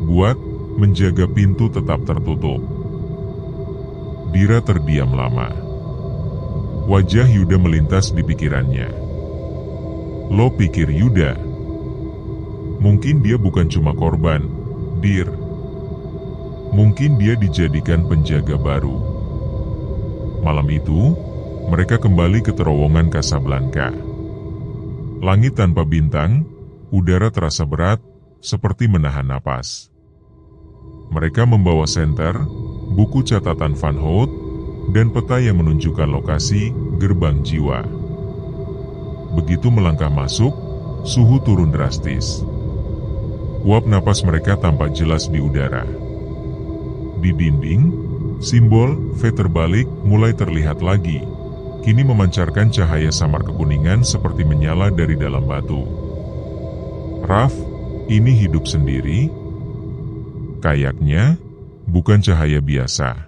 buat menjaga pintu tetap tertutup. Dira terdiam lama. Wajah Yuda melintas di pikirannya. Lo pikir Yuda? Mungkin dia bukan cuma korban, Dir. Mungkin dia dijadikan penjaga baru. Malam itu, mereka kembali ke terowongan Casablanca. Langit tanpa bintang, udara terasa berat, seperti menahan napas. Mereka membawa senter, buku catatan Van Hout, dan peta yang menunjukkan lokasi gerbang jiwa. Begitu melangkah masuk, suhu turun drastis. Uap napas mereka tampak jelas di udara. Di dinding, simbol V terbalik mulai terlihat lagi, kini memancarkan cahaya samar kekuningan seperti menyala dari dalam batu. Raf, ini hidup sendiri? Kayaknya, bukan cahaya biasa.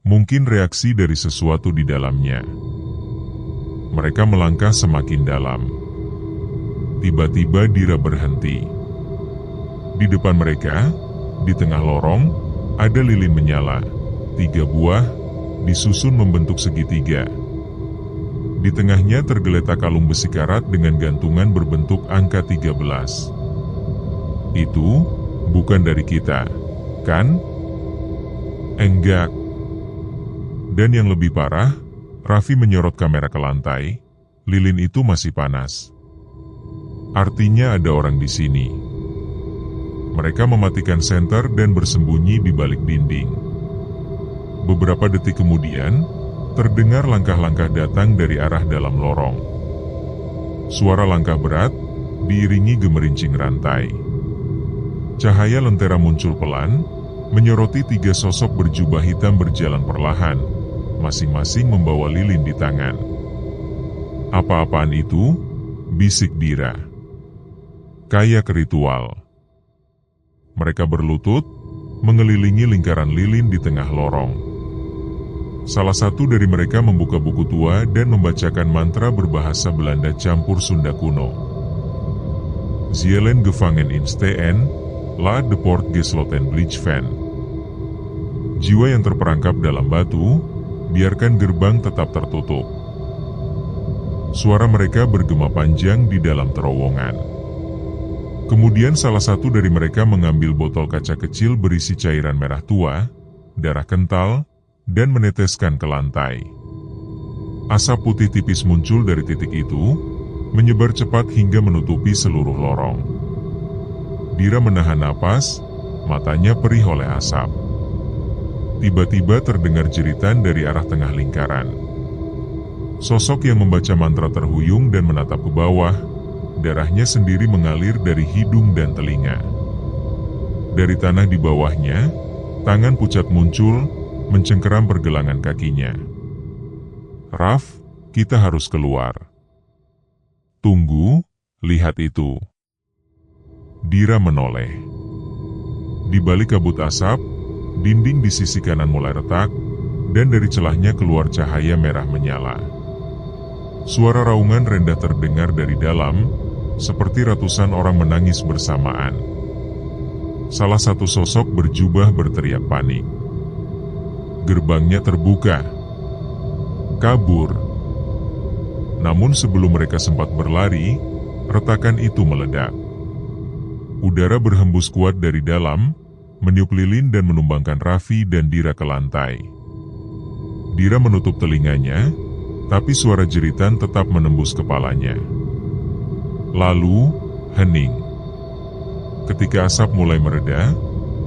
Mungkin reaksi dari sesuatu di dalamnya. Mereka melangkah semakin dalam. Tiba-tiba Dira berhenti. Di depan mereka, di tengah lorong, ada lilin menyala. 3 buah, disusun membentuk segitiga. Di tengahnya tergeletak kalung besi karat dengan gantungan berbentuk angka 13. Itu bukan dari kita, kan? Enggak. Dan yang lebih parah, Raffi menyorot kamera ke lantai. Lilin itu masih panas. Artinya ada orang di sini. Mereka mematikan senter dan bersembunyi di balik dinding. Beberapa detik kemudian, terdengar langkah-langkah datang dari arah dalam lorong. Suara langkah berat, diiringi gemerincing rantai. Cahaya lentera muncul pelan, menyoroti 3 sosok berjubah hitam berjalan perlahan, masing-masing membawa lilin di tangan. Apa-apaan itu? Bisik Dira. Kayak ritual. Mereka berlutut, mengelilingi lingkaran lilin di tengah lorong. Salah satu dari mereka membuka buku tua dan membacakan mantra berbahasa Belanda campur Sunda kuno. Zielen gevangen in steen, laat de poort gesloten blijven. Jiwa yang terperangkap dalam batu, biarkan gerbang tetap tertutup. Suara mereka bergema panjang di dalam terowongan. Kemudian salah satu dari mereka mengambil botol kaca kecil berisi cairan merah tua, darah kental, dan meneteskan ke lantai. Asap putih tipis muncul dari titik itu, menyebar cepat hingga menutupi seluruh lorong. Dira menahan napas, matanya perih oleh asap. Tiba-tiba terdengar jeritan dari arah tengah lingkaran. Sosok yang membaca mantra terhuyung dan menatap ke bawah, darahnya sendiri mengalir dari hidung dan telinga. Dari tanah di bawahnya, tangan pucat muncul, mencengkeram pergelangan kakinya. "Raf, kita harus keluar." "Tunggu, lihat itu." Dira menoleh. Di balik kabut asap, dinding di sisi kanan mulai retak, dan dari celahnya keluar cahaya merah menyala. Suara raungan rendah terdengar dari dalam, seperti ratusan orang menangis bersamaan. Salah satu sosok berjubah berteriak panik. Gerbangnya terbuka. Kabur. Namun sebelum mereka sempat berlari, retakan itu meledak. Udara berhembus kuat dari dalam, meniup lilin dan menumbangkan Raffi dan Dira ke lantai. Dira menutup telinganya, tapi suara jeritan tetap menembus kepalanya. Lalu, hening. Ketika asap mulai mereda,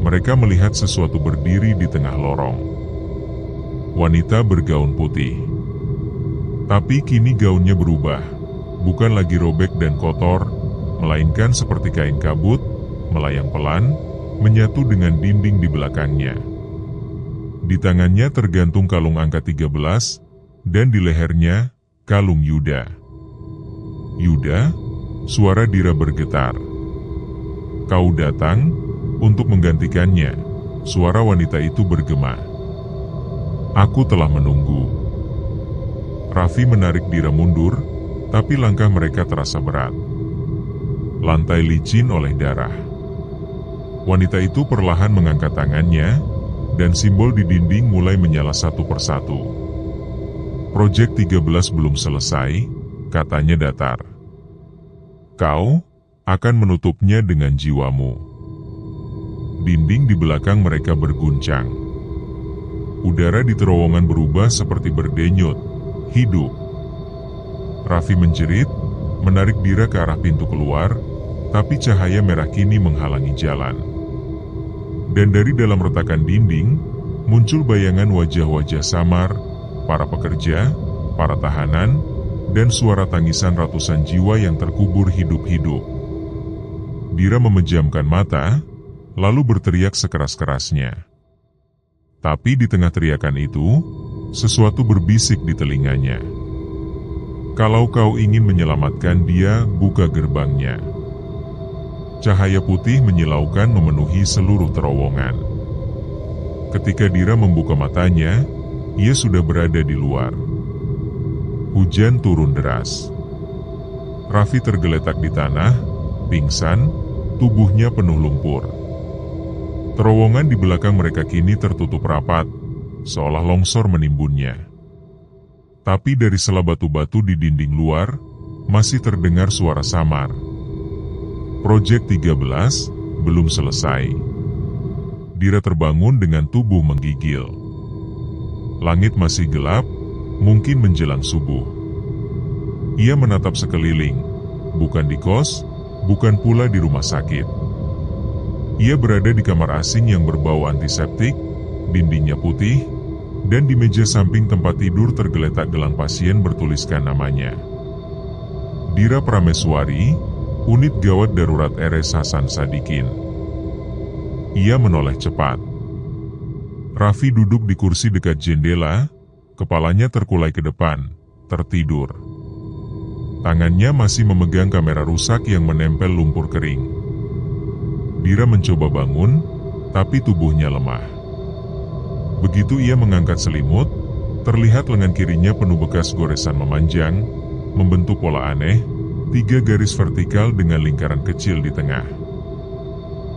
mereka melihat sesuatu berdiri di tengah lorong. Wanita bergaun putih. Tapi kini gaunnya berubah, bukan lagi robek dan kotor, melainkan seperti kain kabut, melayang pelan, menyatu dengan dinding di belakangnya. Di tangannya tergantung kalung angka 13, dan di lehernya, kalung Yuda. "Yuda?" Suara Dira bergetar. "Kau datang untuk menggantikannya," suara wanita itu bergema. "Aku telah menunggu." Raffi menarik Dira mundur, tapi langkah mereka terasa berat. Lantai licin oleh darah. Wanita itu perlahan mengangkat tangannya, dan simbol di dinding mulai menyala satu persatu. "Proyek 13 belum selesai," katanya datar. "Kau akan menutupnya dengan jiwamu." Dinding di belakang mereka berguncang. Udara di terowongan berubah seperti berdenyut, hidup. Raffi menjerit, menarik Dira ke arah pintu keluar, tapi cahaya merah kini menghalangi jalan. Dan dari dalam retakan dinding, muncul bayangan wajah-wajah samar, para pekerja, para tahanan, dan suara tangisan ratusan jiwa yang terkubur hidup-hidup. Dira memejamkan mata, lalu berteriak sekeras-kerasnya. Tapi di tengah teriakan itu, sesuatu berbisik di telinganya. "Kalau kau ingin menyelamatkan dia, buka gerbangnya." Cahaya putih menyilaukan memenuhi seluruh terowongan. Ketika Dira membuka matanya, ia sudah berada di luar. Hujan turun deras. Raffi tergeletak di tanah, pingsan, tubuhnya penuh lumpur. Terowongan di belakang mereka kini tertutup rapat, seolah longsor menimbunnya. Tapi dari sela batu-batu di dinding luar, masih terdengar suara samar. "Proyek 13 belum selesai." Dira terbangun dengan tubuh menggigil. Langit masih gelap, mungkin menjelang subuh. Ia menatap sekeliling, bukan di kos, bukan pula di rumah sakit. Ia berada di kamar asing yang berbau antiseptik, dindingnya putih, dan di meja samping tempat tidur tergeletak gelang pasien bertuliskan namanya. Dira Prameswari, Unit Gawat Darurat RS Hasan Sadikin. Ia menoleh cepat. Raffi duduk di kursi dekat jendela, kepalanya terkulai ke depan, tertidur. Tangannya masih memegang kamera rusak yang menempel lumpur kering. Dira mencoba bangun, tapi tubuhnya lemah. Begitu ia mengangkat selimut, terlihat lengan kirinya penuh bekas goresan memanjang, membentuk pola aneh, 3 garis vertikal dengan lingkaran kecil di tengah.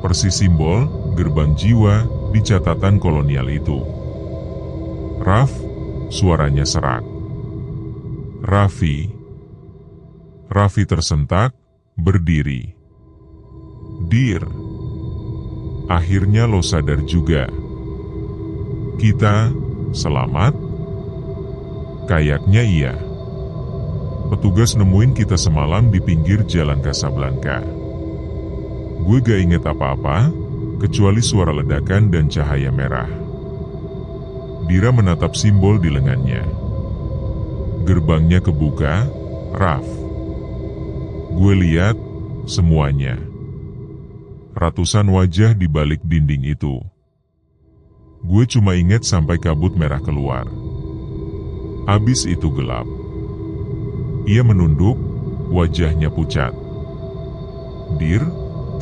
Persis simbol gerbang jiwa di catatan kolonial itu. "Raf," suaranya serak. "Raffi." Raffi tersentak, berdiri. "Dir, akhirnya lo sadar juga. Kita selamat?" "Kayaknya iya. Petugas nemuin kita semalam di pinggir jalan Casablanca. Gue gak inget apa-apa, kecuali suara ledakan dan cahaya merah." Dira menatap simbol di lengannya. "Gerbangnya kebuka, Raf. Gue lihat semuanya. Ratusan wajah di balik dinding itu. Gue cuma inget sampai kabut merah keluar. Abis itu gelap." Ia menunduk, wajahnya pucat. "Dir,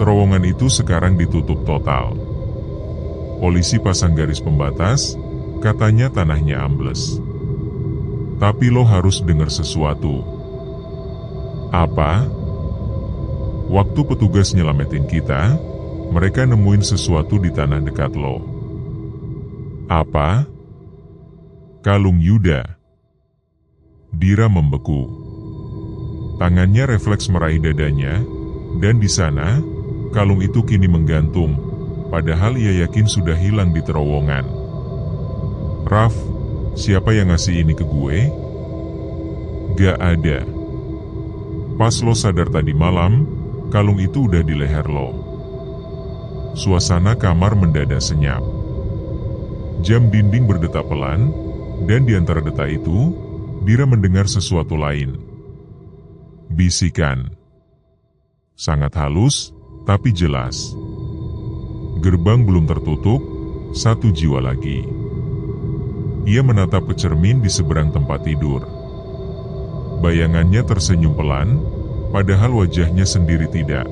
terowongan itu sekarang ditutup total. Polisi pasang garis pembatas, katanya tanahnya ambles. Tapi lo harus dengar sesuatu." "Apa?" "Waktu petugas nyelamatin kita, mereka nemuin sesuatu di tanah dekat lo." "Apa?" "Kalung Yuda." Dira membeku. Tangannya refleks meraih dadanya, dan di sana, kalung itu kini menggantung, padahal ia yakin sudah hilang di terowongan. "Raf, siapa yang ngasih ini ke gue?" "Gak ada. Pas lo sadar tadi malam, kalung itu udah di leher lo." Suasana kamar mendadak senyap. Jam dinding berdetak pelan, dan di antara detak itu, Dira mendengar sesuatu lain. Bisikan. Sangat halus, tapi jelas. Gerbang belum tertutup, 1 jiwa lagi. Ia menatap ke cermin di seberang tempat tidur. Bayangannya tersenyum pelan, padahal wajahnya sendiri tidak.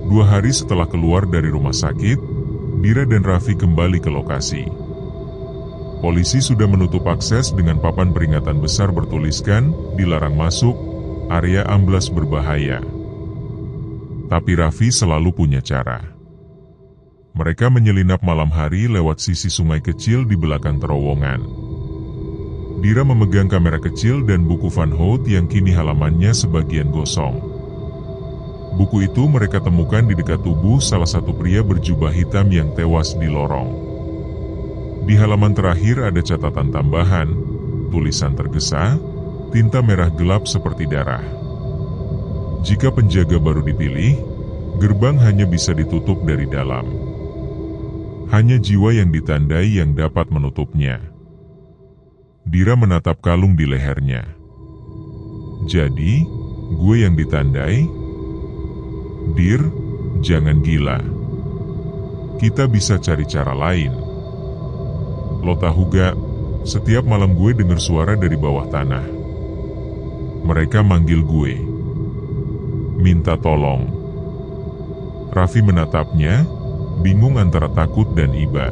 2 hari setelah keluar dari rumah sakit, Dira dan Raffi kembali ke lokasi. Polisi sudah menutup akses dengan papan peringatan besar bertuliskan, "Dilarang masuk, area amblas berbahaya." Tapi Raffi selalu punya cara. Mereka menyelinap malam hari lewat sisi sungai kecil di belakang terowongan. Dira memegang kamera kecil dan buku Van Hout yang kini halamannya sebagian gosong. Buku itu mereka temukan di dekat tubuh salah satu pria berjubah hitam yang tewas di lorong. Di halaman terakhir ada catatan tambahan, tulisan tergesa, tinta merah gelap seperti darah. Jika penjaga baru dipilih, gerbang hanya bisa ditutup dari dalam. Hanya jiwa yang ditandai yang dapat menutupnya. Dira menatap kalung di lehernya. "Jadi, gue yang ditandai?" "Dir, jangan gila. Kita bisa cari cara lain. Lo tahu gak, setiap malam gue dengar suara dari bawah tanah. Mereka manggil gue. Minta tolong." Raffi menatapnya, bingung antara takut dan iba.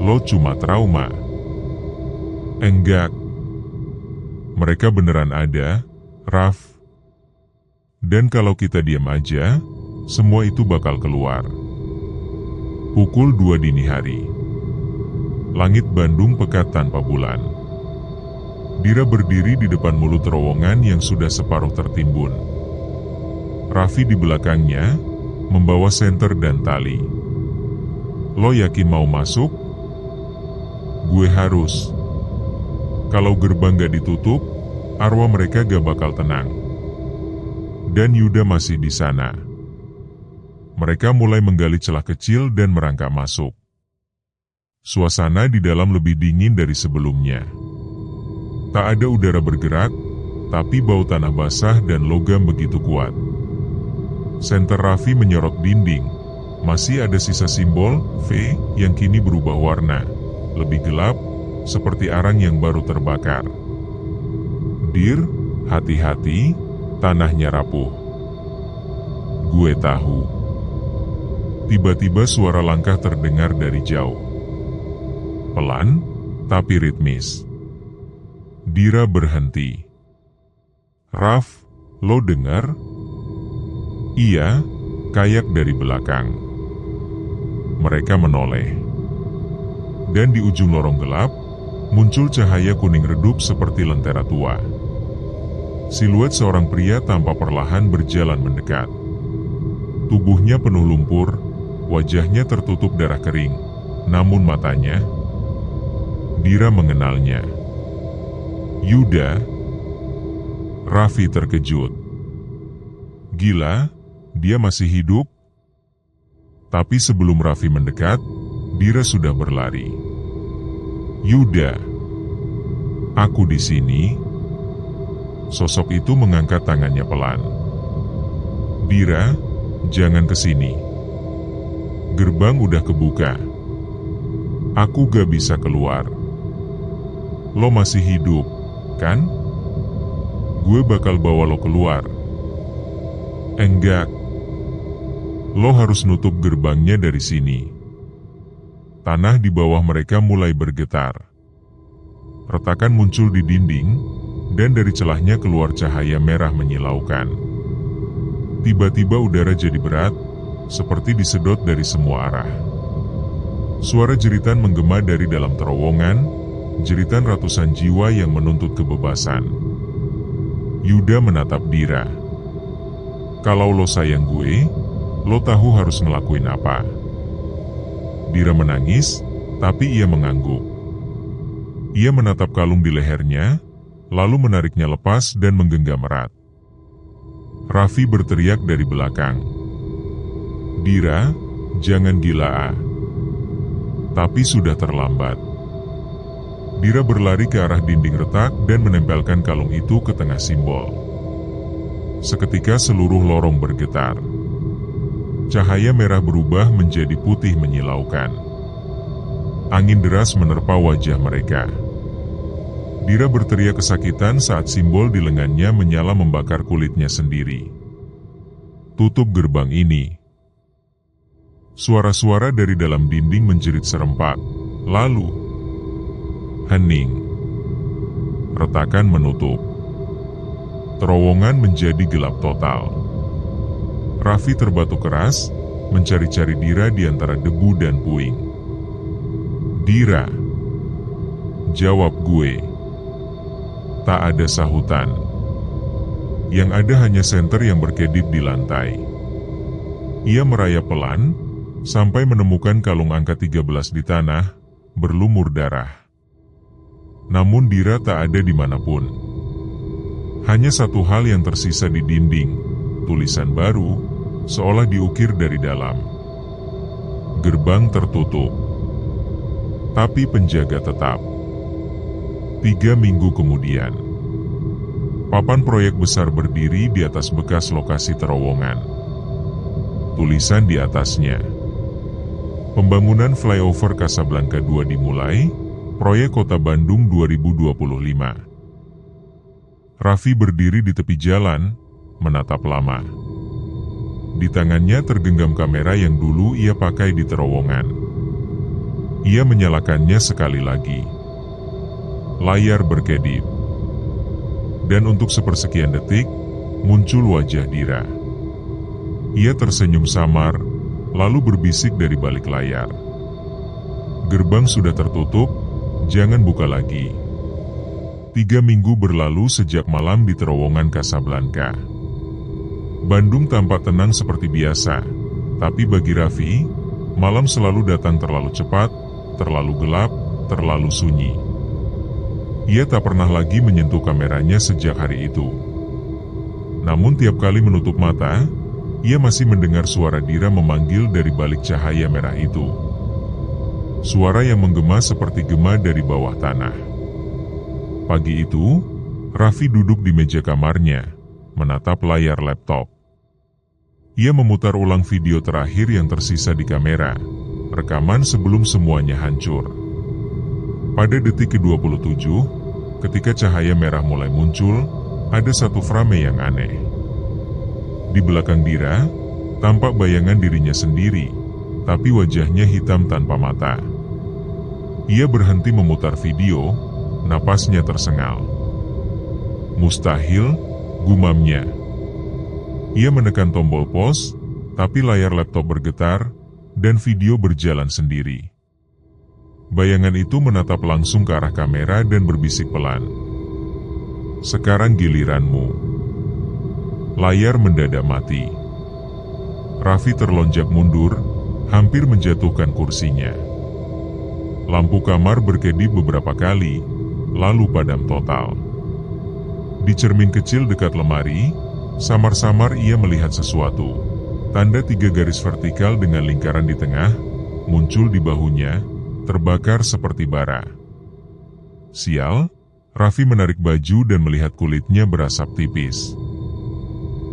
"Lo cuma trauma." "Enggak. Mereka beneran ada, Raff. Dan kalau kita diam aja, semua itu bakal keluar." Pukul 2 dini hari. Langit Bandung pekat tanpa bulan. Dira berdiri di depan mulut terowongan yang sudah separuh tertimbun. Raffi di belakangnya, membawa senter dan tali. "Lo yakin mau masuk?" "Gue harus. Kalau gerbang gak ditutup, arwah mereka gak bakal tenang. Dan Yuda masih di sana." Mereka mulai menggali celah kecil dan merangkak masuk. Suasana di dalam lebih dingin dari sebelumnya. Tak ada udara bergerak, tapi bau tanah basah dan logam begitu kuat. Senter Raffi menyorot dinding. Masih ada sisa simbol V yang kini berubah warna, lebih gelap, seperti arang yang baru terbakar. "Dir, hati-hati, tanahnya rapuh." "Gue tahu." Tiba-tiba suara langkah terdengar dari jauh. Pelan, tapi ritmis. Dira berhenti. "Raf, lo dengar?" "Iya," kayak dari belakang. Mereka menoleh. Dan di ujung lorong gelap, muncul cahaya kuning redup seperti lentera tua. Siluet seorang pria tanpa perlahan berjalan mendekat. Tubuhnya penuh lumpur, wajahnya tertutup darah kering, namun matanya... Dira mengenalnya. "Yuda." Raffi terkejut. Gila, dia masih hidup? Tapi sebelum Raffi mendekat, Dira sudah berlari. "Yuda, aku di sini." Sosok itu mengangkat tangannya pelan. "Dira, jangan kesini. Gerbang udah kebuka. Aku gak bisa keluar. Lo masih hidup, kan? Gue bakal bawa lo keluar." "Enggak. Lo harus nutup gerbangnya dari sini." Tanah di bawah mereka mulai bergetar. Retakan muncul di dinding, dan dari celahnya keluar cahaya merah menyilaukan. Tiba-tiba udara jadi berat, seperti disedot dari semua arah. Suara jeritan menggema dari dalam terowongan, jeritan ratusan jiwa yang menuntut kebebasan. Yuda menatap Dira. "Kalau lo sayang gue, lo tahu harus ngelakuin apa." Dira menangis, tapi ia mengangguk. Ia menatap kalung di lehernya, lalu menariknya lepas dan menggenggam erat. Raffi berteriak dari belakang. "Dira, jangan gila." Tapi sudah terlambat. Dira berlari ke arah dinding retak dan menempelkan kalung itu ke tengah simbol. Seketika seluruh lorong bergetar. Cahaya merah berubah menjadi putih menyilaukan. Angin deras menerpa wajah mereka. Dira berteriak kesakitan saat simbol di lengannya menyala membakar kulitnya sendiri. "Tutup gerbang ini." Suara-suara dari dalam dinding menjerit serempak. Lalu, hening. Retakan menutup. Terowongan menjadi gelap total. Raffi terbatuk keras, mencari-cari Dira di antara debu dan puing. "Dira, jawab gue." Tak ada sahutan. Yang ada hanya senter yang berkedip di lantai. Ia merayap pelan, sampai menemukan kalung angka 13 di tanah, berlumur darah. Namun Dira tak ada dimanapun. Hanya satu hal yang tersisa di dinding, tulisan baru, seolah diukir dari dalam. Gerbang tertutup. Tapi penjaga tetap. 3 minggu kemudian, papan proyek besar berdiri di atas bekas lokasi terowongan. Tulisan di atasnya, "Pembangunan flyover Kasablanka 2 dimulai, proyek Kota Bandung 2025. Raffi berdiri di tepi jalan, menatap lama. Di tangannya tergenggam kamera yang dulu ia pakai di terowongan. Ia menyalakannya sekali lagi. Layar berkedip. Dan untuk sepersekian detik, muncul wajah Dira. Ia tersenyum samar, lalu berbisik dari balik layar. "Gerbang sudah tertutup, jangan buka lagi." 3 minggu berlalu sejak malam di terowongan Kasablanka. Bandung tampak tenang seperti biasa, tapi bagi Raffi, malam selalu datang terlalu cepat, terlalu gelap, terlalu sunyi. Ia tak pernah lagi menyentuh kameranya sejak hari itu. Namun tiap kali menutup mata, ia masih mendengar suara Dira memanggil dari balik cahaya merah itu. Suara yang menggema seperti gema dari bawah tanah. Pagi itu, Raffi duduk di meja kamarnya, menatap layar laptop. Ia memutar ulang video terakhir yang tersisa di kamera, rekaman sebelum semuanya hancur. Pada detik ke-27, ketika cahaya merah mulai muncul, ada satu frame yang aneh. Di belakang Dira, tampak bayangan dirinya sendiri, tapi wajahnya hitam tanpa mata. Ia berhenti memutar video, napasnya tersengal. Mustahil, gumamnya. Ia menekan tombol pause, tapi layar laptop bergetar, dan video berjalan sendiri. Bayangan itu menatap langsung ke arah kamera dan berbisik pelan. "Sekarang giliranmu." Layar mendadak mati. Raffi terlonjak mundur, hampir menjatuhkan kursinya. Lampu kamar berkedip beberapa kali, lalu padam total. Di cermin kecil dekat lemari, samar-samar ia melihat sesuatu. Tanda 3 garis vertikal dengan lingkaran di tengah, muncul di bahunya, terbakar seperti bara. Sial, Raffi menarik baju dan melihat kulitnya berasap tipis.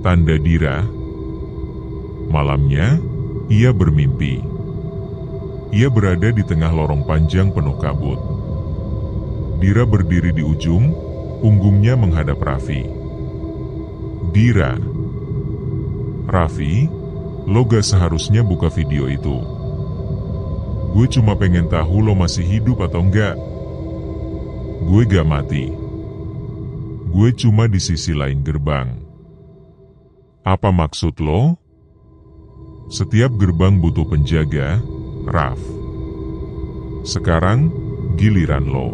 Tanda Dira. Malamnya, ia bermimpi. Ia berada di tengah lorong panjang penuh kabut. Dira berdiri di ujung, punggungnya menghadap Raffi. "Dira." "Raffi, lo gak seharusnya buka video itu. Gue cuma pengen tahu lo masih hidup atau enggak. Gue gak mati. Gue cuma di sisi lain gerbang." "Apa maksud lo?" "Setiap gerbang butuh penjaga, Raf. Sekarang, giliran lo."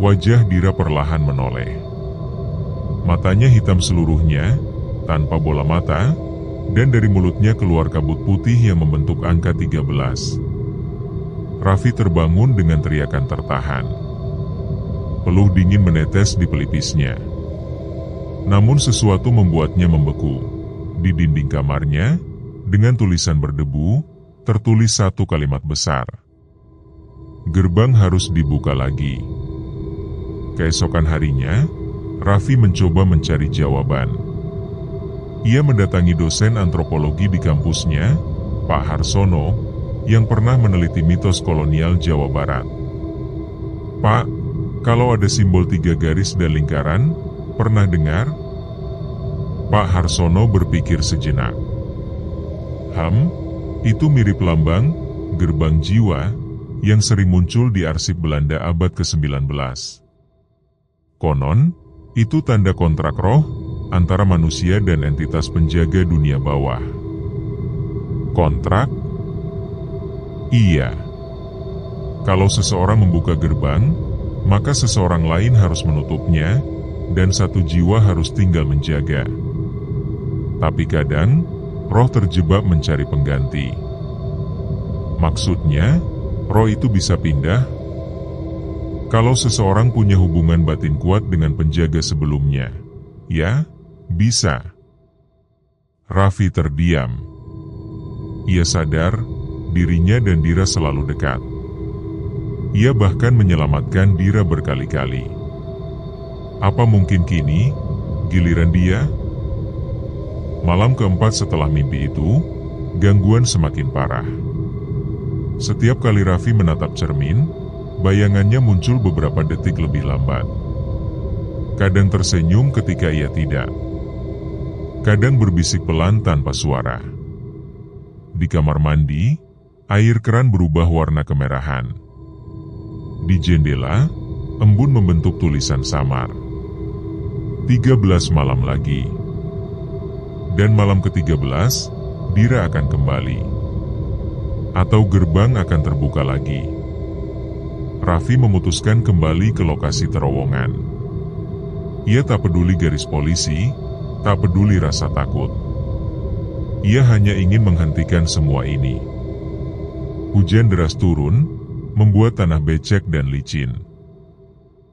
Wajah Dira perlahan menoleh. Matanya hitam seluruhnya, tanpa bola mata, dan dari mulutnya keluar kabut putih yang membentuk angka 13. Raffi terbangun dengan teriakan tertahan. Peluh dingin menetes di pelipisnya. Namun sesuatu membuatnya membeku. Di dinding kamarnya, dengan tulisan berdebu, tertulis satu kalimat besar. "Gerbang harus dibuka lagi." Keesokan harinya, Raffi mencoba mencari jawaban. Ia mendatangi dosen antropologi di kampusnya, Pak Harsono, yang pernah meneliti mitos kolonial Jawa Barat. "Pak, kalau ada simbol 3 garis dan lingkaran, pernah dengar?" Pak Harsono berpikir sejenak. Itu mirip lambang, gerbang jiwa, yang sering muncul di arsip Belanda abad ke-19. Konon, itu tanda kontrak roh antara manusia dan entitas penjaga dunia bawah." "Kontrak?" "Iya. Kalau seseorang membuka gerbang, maka seseorang lain harus menutupnya, dan satu jiwa harus tinggal menjaga. Tapi kadang, roh terjebak mencari pengganti." "Maksudnya, roh itu bisa pindah?" "Kalau seseorang punya hubungan batin kuat dengan penjaga sebelumnya, ya, bisa." Raffi terdiam. Ia sadar, dirinya dan Dira selalu dekat. Ia bahkan menyelamatkan Dira berkali-kali. Apa mungkin kini, giliran dia? Malam keempat setelah mimpi itu, gangguan semakin parah. Setiap kali Raffi menatap cermin, bayangannya muncul beberapa detik lebih lambat. Kadang tersenyum ketika ia tidak. Kadang berbisik pelan tanpa suara. Di kamar mandi, air keran berubah warna kemerahan. Di jendela, embun membentuk tulisan samar. 13 malam lagi. Dan malam ke-13, Dira akan kembali. Atau gerbang akan terbuka lagi. Raffi memutuskan kembali ke lokasi terowongan. Ia tak peduli garis polisi, tak peduli rasa takut. Ia hanya ingin menghentikan semua ini. Hujan deras turun, membuat tanah becek dan licin.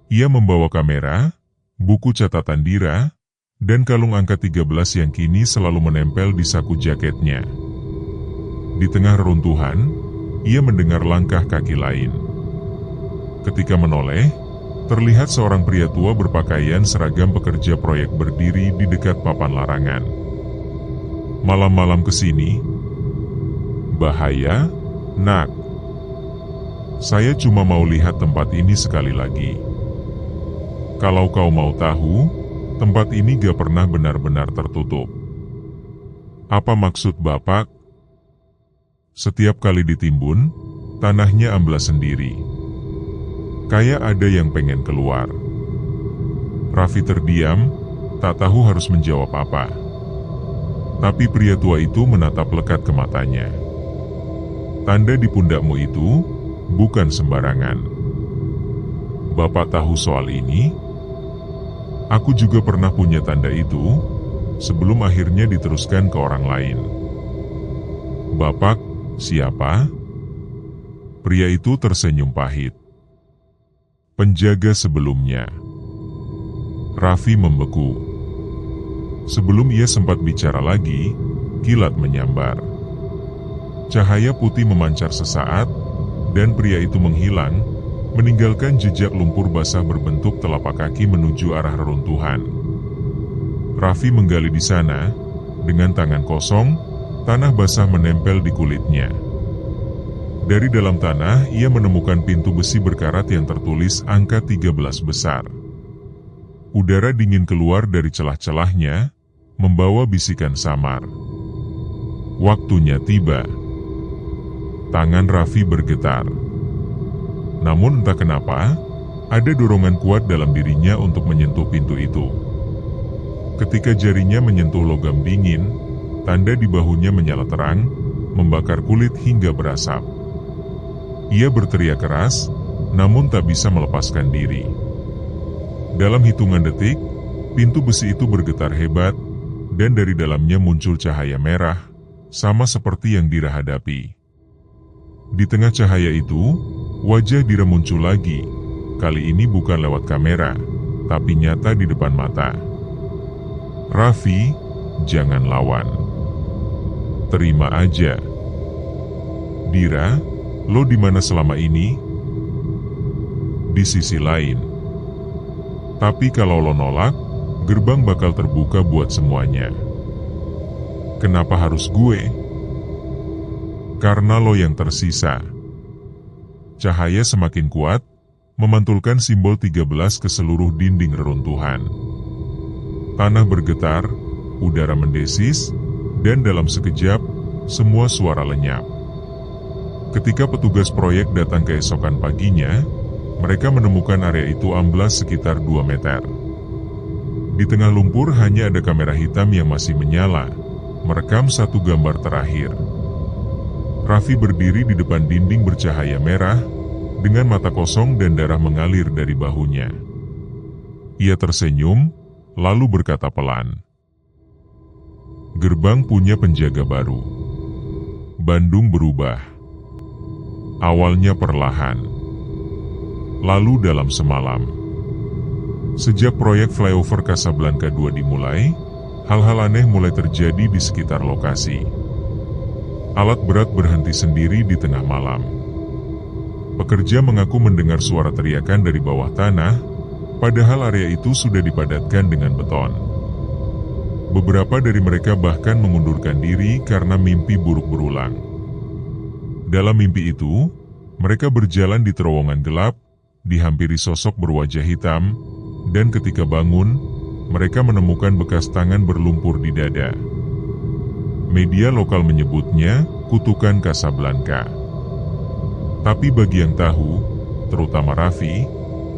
Ia membawa kamera, buku catatan Dira, dan kalung angka 13 yang kini selalu menempel di saku jaketnya. Di tengah reruntuhan, ia mendengar langkah kaki lain. Ketika menoleh, terlihat seorang pria tua berpakaian seragam pekerja proyek berdiri di dekat papan larangan. "Malam-malam kesini? Bahaya, nak. Saya cuma mau lihat tempat ini sekali lagi. Kalau kau mau tahu, tempat ini gak pernah benar-benar tertutup." "Apa maksud Bapak?" Setiap kali ditimbun, tanahnya amblas sendiri. Kayak ada yang pengen keluar. Raffi terdiam, tak tahu harus menjawab apa. Tapi pria tua itu menatap lekat ke matanya. Tanda di pundakmu itu bukan sembarangan. Bapak tahu soal ini? Aku juga pernah punya tanda itu, sebelum akhirnya diteruskan ke orang lain. Bapak, siapa? Pria itu tersenyum pahit. Penjaga sebelumnya. Raffi membeku. Sebelum ia sempat bicara lagi, kilat menyambar. Cahaya putih memancar sesaat, dan pria itu menghilang, meninggalkan jejak lumpur basah berbentuk telapak kaki menuju arah reruntuhan. Raffi menggali di sana, dengan tangan kosong, tanah basah menempel di kulitnya. Dari dalam tanah, ia menemukan pintu besi berkarat yang tertulis angka 13 besar. Udara dingin keluar dari celah-celahnya, membawa bisikan samar. Waktunya tiba. Tangan Raffi bergetar. Namun entah kenapa, ada dorongan kuat dalam dirinya untuk menyentuh pintu itu. Ketika jarinya menyentuh logam dingin, tanda di bahunya menyala terang, membakar kulit hingga berasap. Ia berteriak keras, namun tak bisa melepaskan diri. Dalam hitungan detik, pintu besi itu bergetar hebat, dan dari dalamnya muncul cahaya merah, sama seperti yang Dira hadapi. Di tengah cahaya itu, wajah Dira muncul lagi, kali ini bukan lewat kamera, tapi nyata di depan mata. Raffi, jangan lawan. Terima aja. Dira, lo di mana selama ini? Di sisi lain. Tapi kalau lo nolak, gerbang bakal terbuka buat semuanya. Kenapa harus gue? Karena lo yang tersisa. Cahaya semakin kuat, memantulkan simbol 13 ke seluruh dinding reruntuhan. Tanah bergetar, udara mendesis, dan dalam sekejap, semua suara lenyap. Ketika petugas proyek datang keesokan paginya, mereka menemukan area itu amblas sekitar 2 meter. Di tengah lumpur hanya ada kamera hitam yang masih menyala, merekam satu gambar terakhir. Raffi berdiri di depan dinding bercahaya merah, dengan mata kosong dan darah mengalir dari bahunya. Ia tersenyum, lalu berkata pelan. Gerbang punya penjaga baru. Bandung berubah. Awalnya perlahan, lalu dalam semalam. Sejak proyek flyover Casablanca 2 dimulai, hal-hal aneh mulai terjadi di sekitar lokasi. Alat berat berhenti sendiri di tengah malam. Pekerja mengaku mendengar suara teriakan dari bawah tanah, padahal area itu sudah dipadatkan dengan beton. Beberapa dari mereka bahkan mengundurkan diri karena mimpi buruk berulang. Dalam mimpi itu, mereka berjalan di terowongan gelap, dihampiri sosok berwajah hitam, dan ketika bangun, mereka menemukan bekas tangan berlumpur di dada. Media lokal menyebutnya kutukan Casablanca. Tapi bagi yang tahu, terutama Raffi,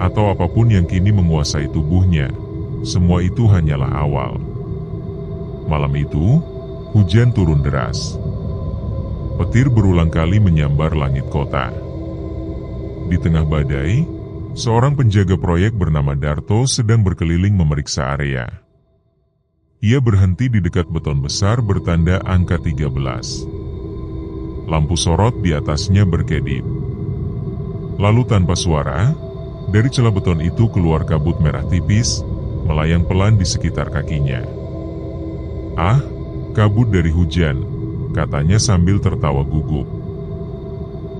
atau apapun yang kini menguasai tubuhnya, semua itu hanyalah awal. Malam itu, hujan turun deras. Petir berulang kali menyambar langit kota. Di tengah badai, seorang penjaga proyek bernama Darto sedang berkeliling memeriksa area. Ia berhenti di dekat beton besar bertanda angka 13. Lampu sorot di atasnya berkedip. Lalu tanpa suara, dari celah beton itu keluar kabut merah tipis, melayang pelan di sekitar kakinya. Ah, kabut dari hujan, katanya sambil tertawa gugup.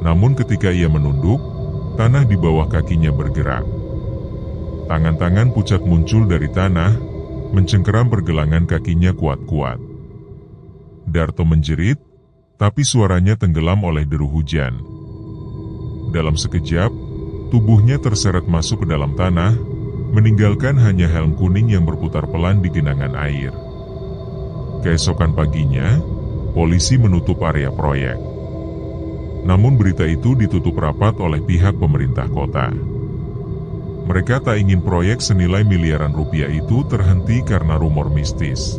Namun ketika ia menunduk, tanah di bawah kakinya bergerak. Tangan-tangan pucat muncul dari tanah, mencengkeram pergelangan kakinya kuat-kuat. Darto menjerit, tapi suaranya tenggelam oleh deru hujan. Dalam sekejap, tubuhnya terseret masuk ke dalam tanah, meninggalkan hanya helm kuning yang berputar pelan di genangan air. Keesokan paginya, polisi menutup area proyek. Namun berita itu ditutup rapat oleh pihak pemerintah kota. Mereka tak ingin proyek senilai miliaran rupiah itu terhenti karena rumor mistis.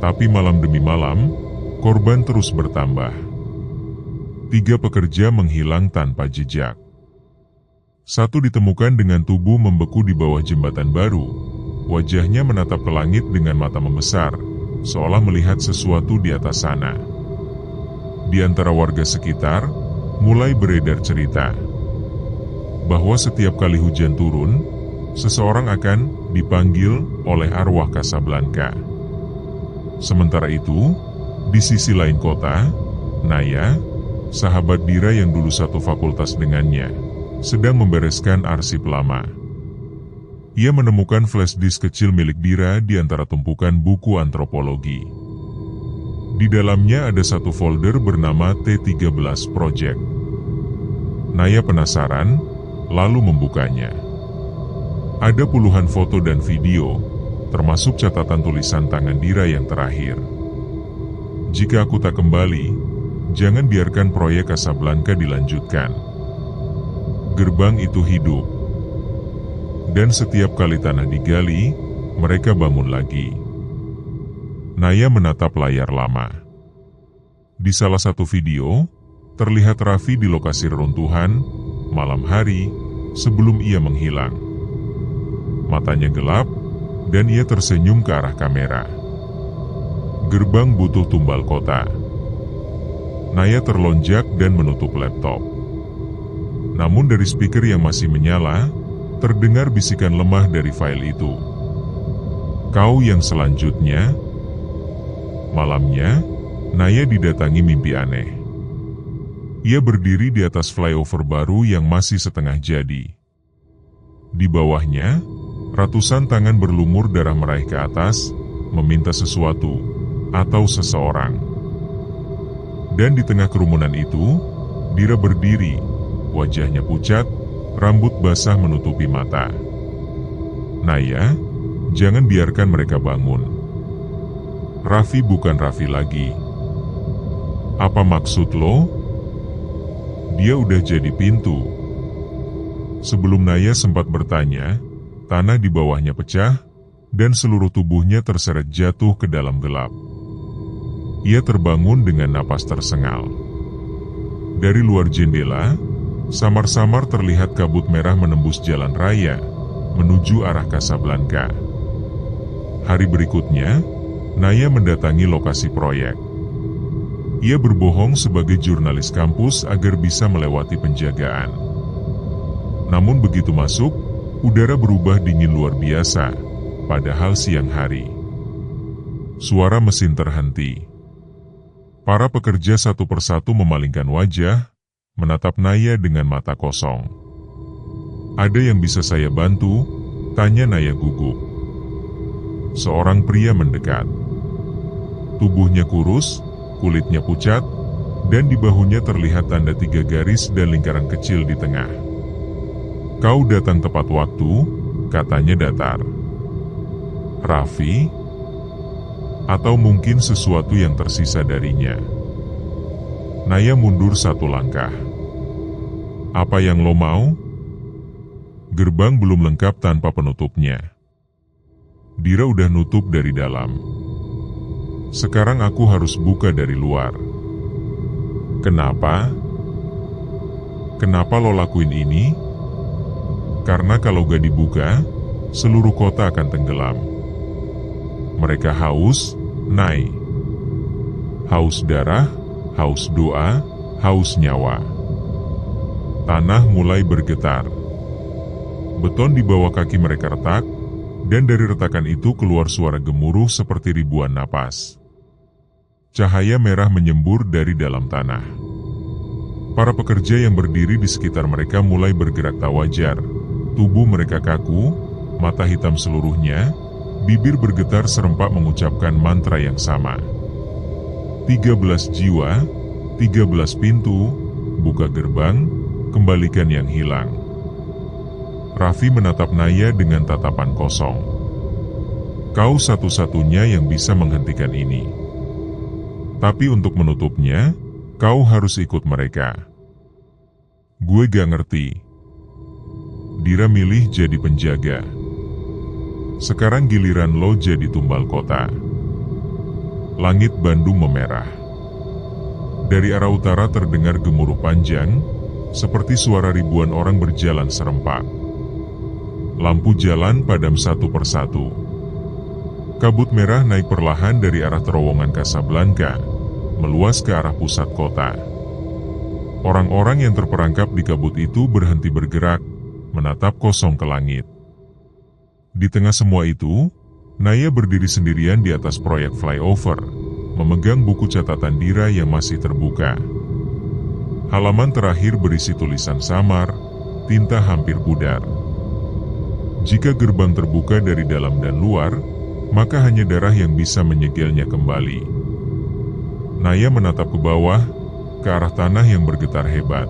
Tapi malam demi malam, korban terus bertambah. 3 pekerja menghilang tanpa jejak. 1 ditemukan dengan tubuh membeku di bawah jembatan baru. Wajahnya menatap ke langit dengan mata membesar, seolah melihat sesuatu di atas sana. Di antara warga sekitar, mulai beredar cerita bahwa setiap kali hujan turun, seseorang akan dipanggil oleh arwah Casablanca. Sementara itu, di sisi lain kota, Naya, sahabat Dira yang dulu satu fakultas dengannya, sedang membereskan arsip lama. Ia menemukan flash disk kecil milik Dira di antara tumpukan buku antropologi. Di dalamnya ada satu folder bernama T13 Project. Naya penasaran, lalu membukanya. Ada puluhan foto dan video, termasuk catatan tulisan tangan Dira yang terakhir. Jika aku tak kembali, jangan biarkan proyek Casablanca dilanjutkan. Gerbang itu hidup. Dan setiap kali tanah digali, mereka bangun lagi. Naya menatap layar lama. Di salah satu video, terlihat Raffi di lokasi reruntuhan, malam hari, sebelum ia menghilang. Matanya gelap, dan ia tersenyum ke arah kamera. Gerbang butuh tumbal kota. Naya terlonjak dan menutup laptop. Namun dari speaker yang masih menyala, terdengar bisikan lemah dari file itu. Kau yang selanjutnya. Malamnya, Naya didatangi mimpi aneh. Ia berdiri di atas flyover baru yang masih setengah jadi. Di bawahnya, ratusan tangan berlumur darah meraih ke atas, meminta sesuatu atau seseorang. Dan di tengah kerumunan itu, Dira berdiri, wajahnya pucat, rambut basah menutupi mata. Naya, jangan biarkan mereka bangun. Raffi bukan Raffi lagi. Apa maksud lo? Dia udah jadi pintu. Sebelum Naya sempat bertanya, tanah di bawahnya pecah, dan seluruh tubuhnya terseret jatuh ke dalam gelap. Ia terbangun dengan napas tersengal. Dari luar jendela, samar-samar terlihat kabut merah menembus jalan raya, menuju arah Casablanca. Hari berikutnya, Naya mendatangi lokasi proyek. Ia berbohong sebagai jurnalis kampus agar bisa melewati penjagaan. Namun begitu masuk, udara berubah dingin luar biasa, padahal siang hari. Suara mesin terhenti. Para pekerja satu persatu memalingkan wajah, menatap Naya dengan mata kosong. Ada yang bisa saya bantu? Tanya Naya gugup. Seorang pria mendekat. Tubuhnya kurus, kulitnya pucat, dan di bahunya terlihat tanda 3 garis dan lingkaran kecil di tengah. Kau datang tepat waktu, katanya datar. Raffi? Atau mungkin sesuatu yang tersisa darinya. Naya mundur 1 langkah. Apa yang lo mau? Gerbang belum lengkap tanpa penutupnya. Dira udah nutup dari dalam. Sekarang aku harus buka dari luar. Kenapa? Kenapa lo lakuin ini? Karena kalau gak dibuka, seluruh kota akan tenggelam. Mereka haus, Nay. Haus darah, haus doa, haus nyawa. Tanah mulai bergetar. Beton di bawah kaki mereka retak, dan dari retakan itu keluar suara gemuruh seperti ribuan napas. Cahaya merah menyembur dari dalam tanah. Para pekerja yang berdiri di sekitar mereka mulai bergerak tak wajar. Tubuh mereka kaku, mata hitam seluruhnya, bibir bergetar serempak mengucapkan mantra yang sama. 13 jiwa, 13 pintu, buka gerbang, kembalikan yang hilang. Raffi menatap Naya dengan tatapan kosong. Kau satu-satunya yang bisa menghentikan ini. Tapi untuk menutupnya, Kau harus ikut mereka. Gue gak ngerti. Dira milih jadi penjaga. Sekarang giliran lo jadi tumbal kota. Langit Bandung memerah. Dari arah utara terdengar gemuruh panjang, seperti suara ribuan orang berjalan serempak. Lampu jalan padam satu persatu. Kabut merah naik perlahan dari arah terowongan Casablanca, meluas ke arah pusat kota. Orang-orang yang terperangkap di kabut itu berhenti bergerak, menatap kosong ke langit. Di tengah semua itu, Naya berdiri sendirian di atas proyek flyover, memegang buku catatan Dira yang masih terbuka. Halaman terakhir berisi tulisan samar, tinta hampir pudar. Jika gerbang terbuka dari dalam dan luar, maka hanya darah yang bisa menyegelnya kembali. Naya menatap ke bawah, ke arah tanah yang bergetar hebat.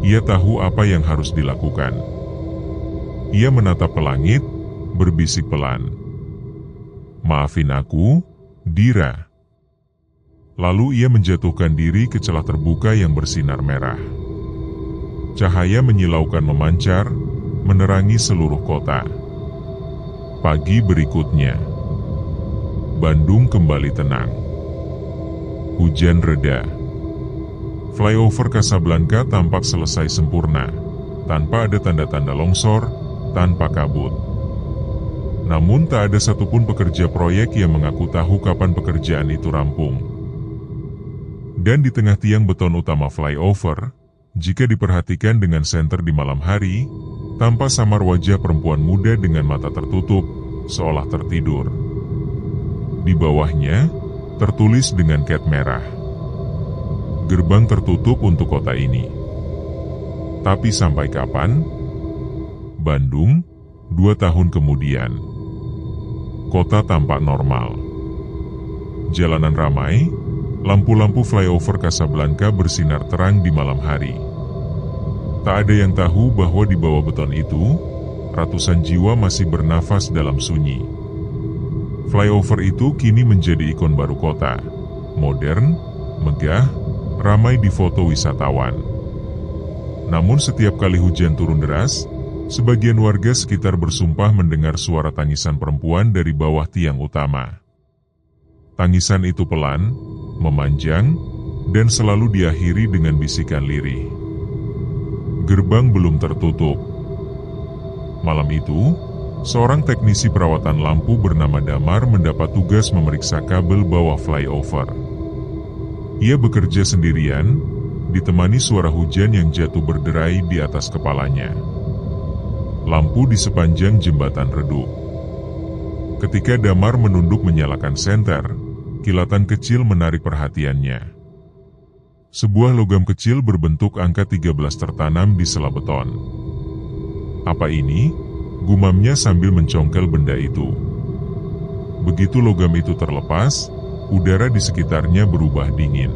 Ia tahu apa yang harus dilakukan. Ia menatap ke langit, berbisik pelan. "Maafin aku, Dira." Lalu ia menjatuhkan diri ke celah terbuka yang bersinar merah. Cahaya menyilaukan memancar, menerangi seluruh kota. Pagi berikutnya, Bandung kembali tenang. Hujan reda. Flyover Casablanca tampak selesai sempurna, tanpa ada tanda-tanda longsor, tanpa kabut. Namun tak ada satupun pekerja proyek yang mengaku tahu kapan pekerjaan itu rampung. Dan di tengah tiang beton utama flyover, jika diperhatikan dengan senter di malam hari, tampak samar wajah perempuan muda dengan mata tertutup, seolah tertidur. Di bawahnya, tertulis dengan cat merah. Gerbang tertutup untuk kota ini. Tapi sampai kapan? Bandung, 2 tahun kemudian. Kota tampak normal. Jalanan ramai, lampu-lampu flyover Casablanca bersinar terang di malam hari. Tak ada yang tahu bahwa di bawah beton itu, ratusan jiwa masih bernafas dalam sunyi. Flyover itu kini menjadi ikon baru kota. Modern, megah, ramai di foto wisatawan. Namun setiap kali hujan turun deras, sebagian warga sekitar bersumpah mendengar suara tangisan perempuan dari bawah tiang utama. Tangisan itu pelan, memanjang, dan selalu diakhiri dengan bisikan lirih. Gerbang belum tertutup. Malam itu, seorang teknisi perawatan lampu bernama Damar mendapat tugas memeriksa kabel bawah flyover. Ia bekerja sendirian, ditemani suara hujan yang jatuh berderai di atas kepalanya. Lampu di sepanjang jembatan redup. Ketika Damar menunduk menyalakan senter, kilatan kecil menarik perhatiannya. Sebuah logam kecil berbentuk angka 13 tertanam di sela beton. "Apa ini?" gumamnya sambil mencongkel benda itu. Begitu logam itu terlepas, udara di sekitarnya berubah dingin.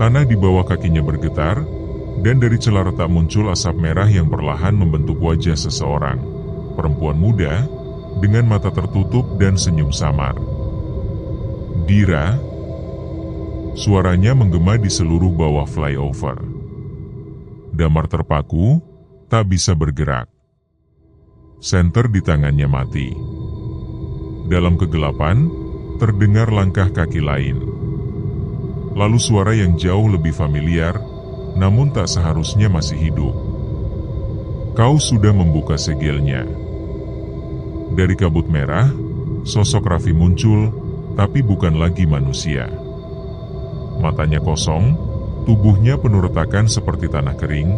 Tanah di bawah kakinya bergetar, dan dari celah retak muncul asap merah yang perlahan membentuk wajah seseorang, perempuan muda, dengan mata tertutup dan senyum samar. "Dira." Suaranya menggema di seluruh bawah flyover. Damar terpaku, tak bisa bergerak. Senter di tangannya mati. Dalam kegelapan, terdengar langkah kaki lain. Lalu suara yang jauh lebih familiar, namun tak seharusnya masih hidup. "Kau sudah membuka segelnya." Dari kabut merah, sosok Raffi muncul, tapi bukan lagi manusia. Matanya kosong, tubuhnya penuh retakan seperti tanah kering,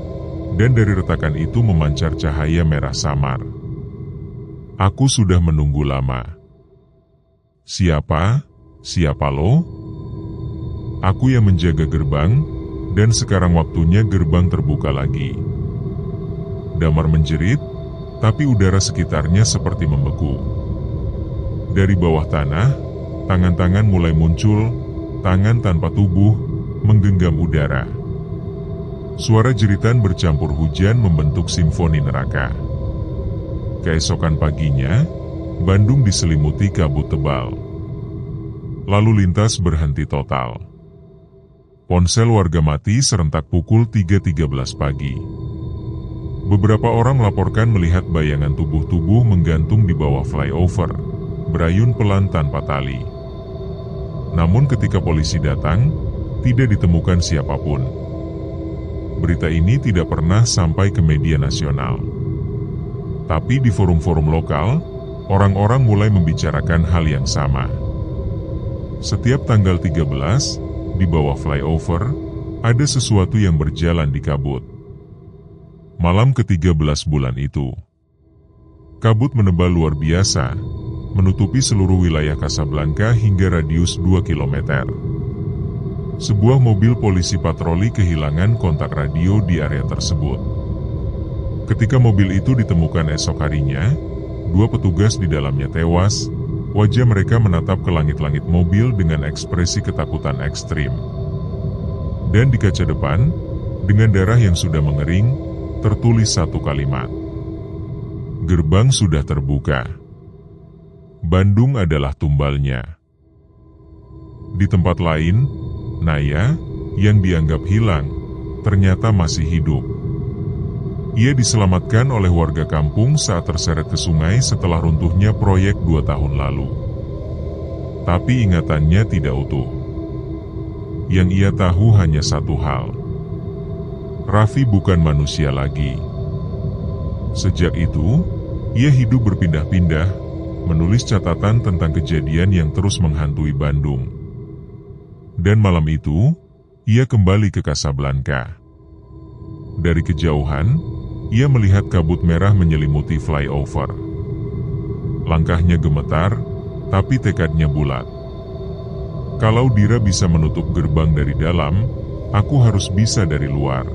dan dari retakan itu memancar cahaya merah samar. "Aku sudah menunggu lama." "Siapa? Siapa lo?" "Aku yang menjaga gerbang, dan sekarang waktunya gerbang terbuka lagi." Damar menjerit, tapi udara sekitarnya seperti membeku. Dari bawah tanah, tangan-tangan mulai muncul, tangan tanpa tubuh, menggenggam udara. Suara jeritan bercampur hujan membentuk simfoni neraka. Keesokan paginya, Bandung diselimuti kabut tebal. Lalu lintas berhenti total. Ponsel warga mati serentak pukul 3.13 pagi. Beberapa orang melaporkan melihat bayangan tubuh-tubuh menggantung di bawah flyover, berayun pelan tanpa tali. Namun ketika polisi datang, tidak ditemukan siapapun. Berita ini tidak pernah sampai ke media nasional. Tapi di forum-forum lokal, orang-orang mulai membicarakan hal yang sama. Setiap tanggal 13, di bawah flyover, ada sesuatu yang berjalan di kabut. Malam ke-13 bulan itu, kabut menebal luar biasa, menutupi seluruh wilayah Casablanca hingga radius 2 km. Sebuah mobil polisi patroli kehilangan kontak radio di area tersebut. Ketika mobil itu ditemukan esok harinya, 2 petugas di dalamnya tewas. Wajah mereka menatap ke langit-langit mobil dengan ekspresi ketakutan ekstrim. Dan di kaca depan, dengan darah yang sudah mengering, tertulis satu kalimat. Gerbang sudah terbuka. Bandung adalah tumbalnya. Di tempat lain, Naya, yang dianggap hilang, ternyata masih hidup. Ia diselamatkan oleh warga kampung saat terseret ke sungai setelah runtuhnya proyek 2 tahun lalu. Tapi ingatannya tidak utuh. Yang ia tahu hanya satu hal. Raffi bukan manusia lagi. Sejak itu, ia hidup berpindah-pindah, menulis catatan tentang kejadian yang terus menghantui Bandung. Dan malam itu, ia kembali ke Casablanca. Dari kejauhan, ia melihat kabut merah menyelimuti flyover. Langkahnya gemetar, tapi tekadnya bulat. Kalau Dira bisa menutup gerbang dari dalam, aku harus bisa dari luar.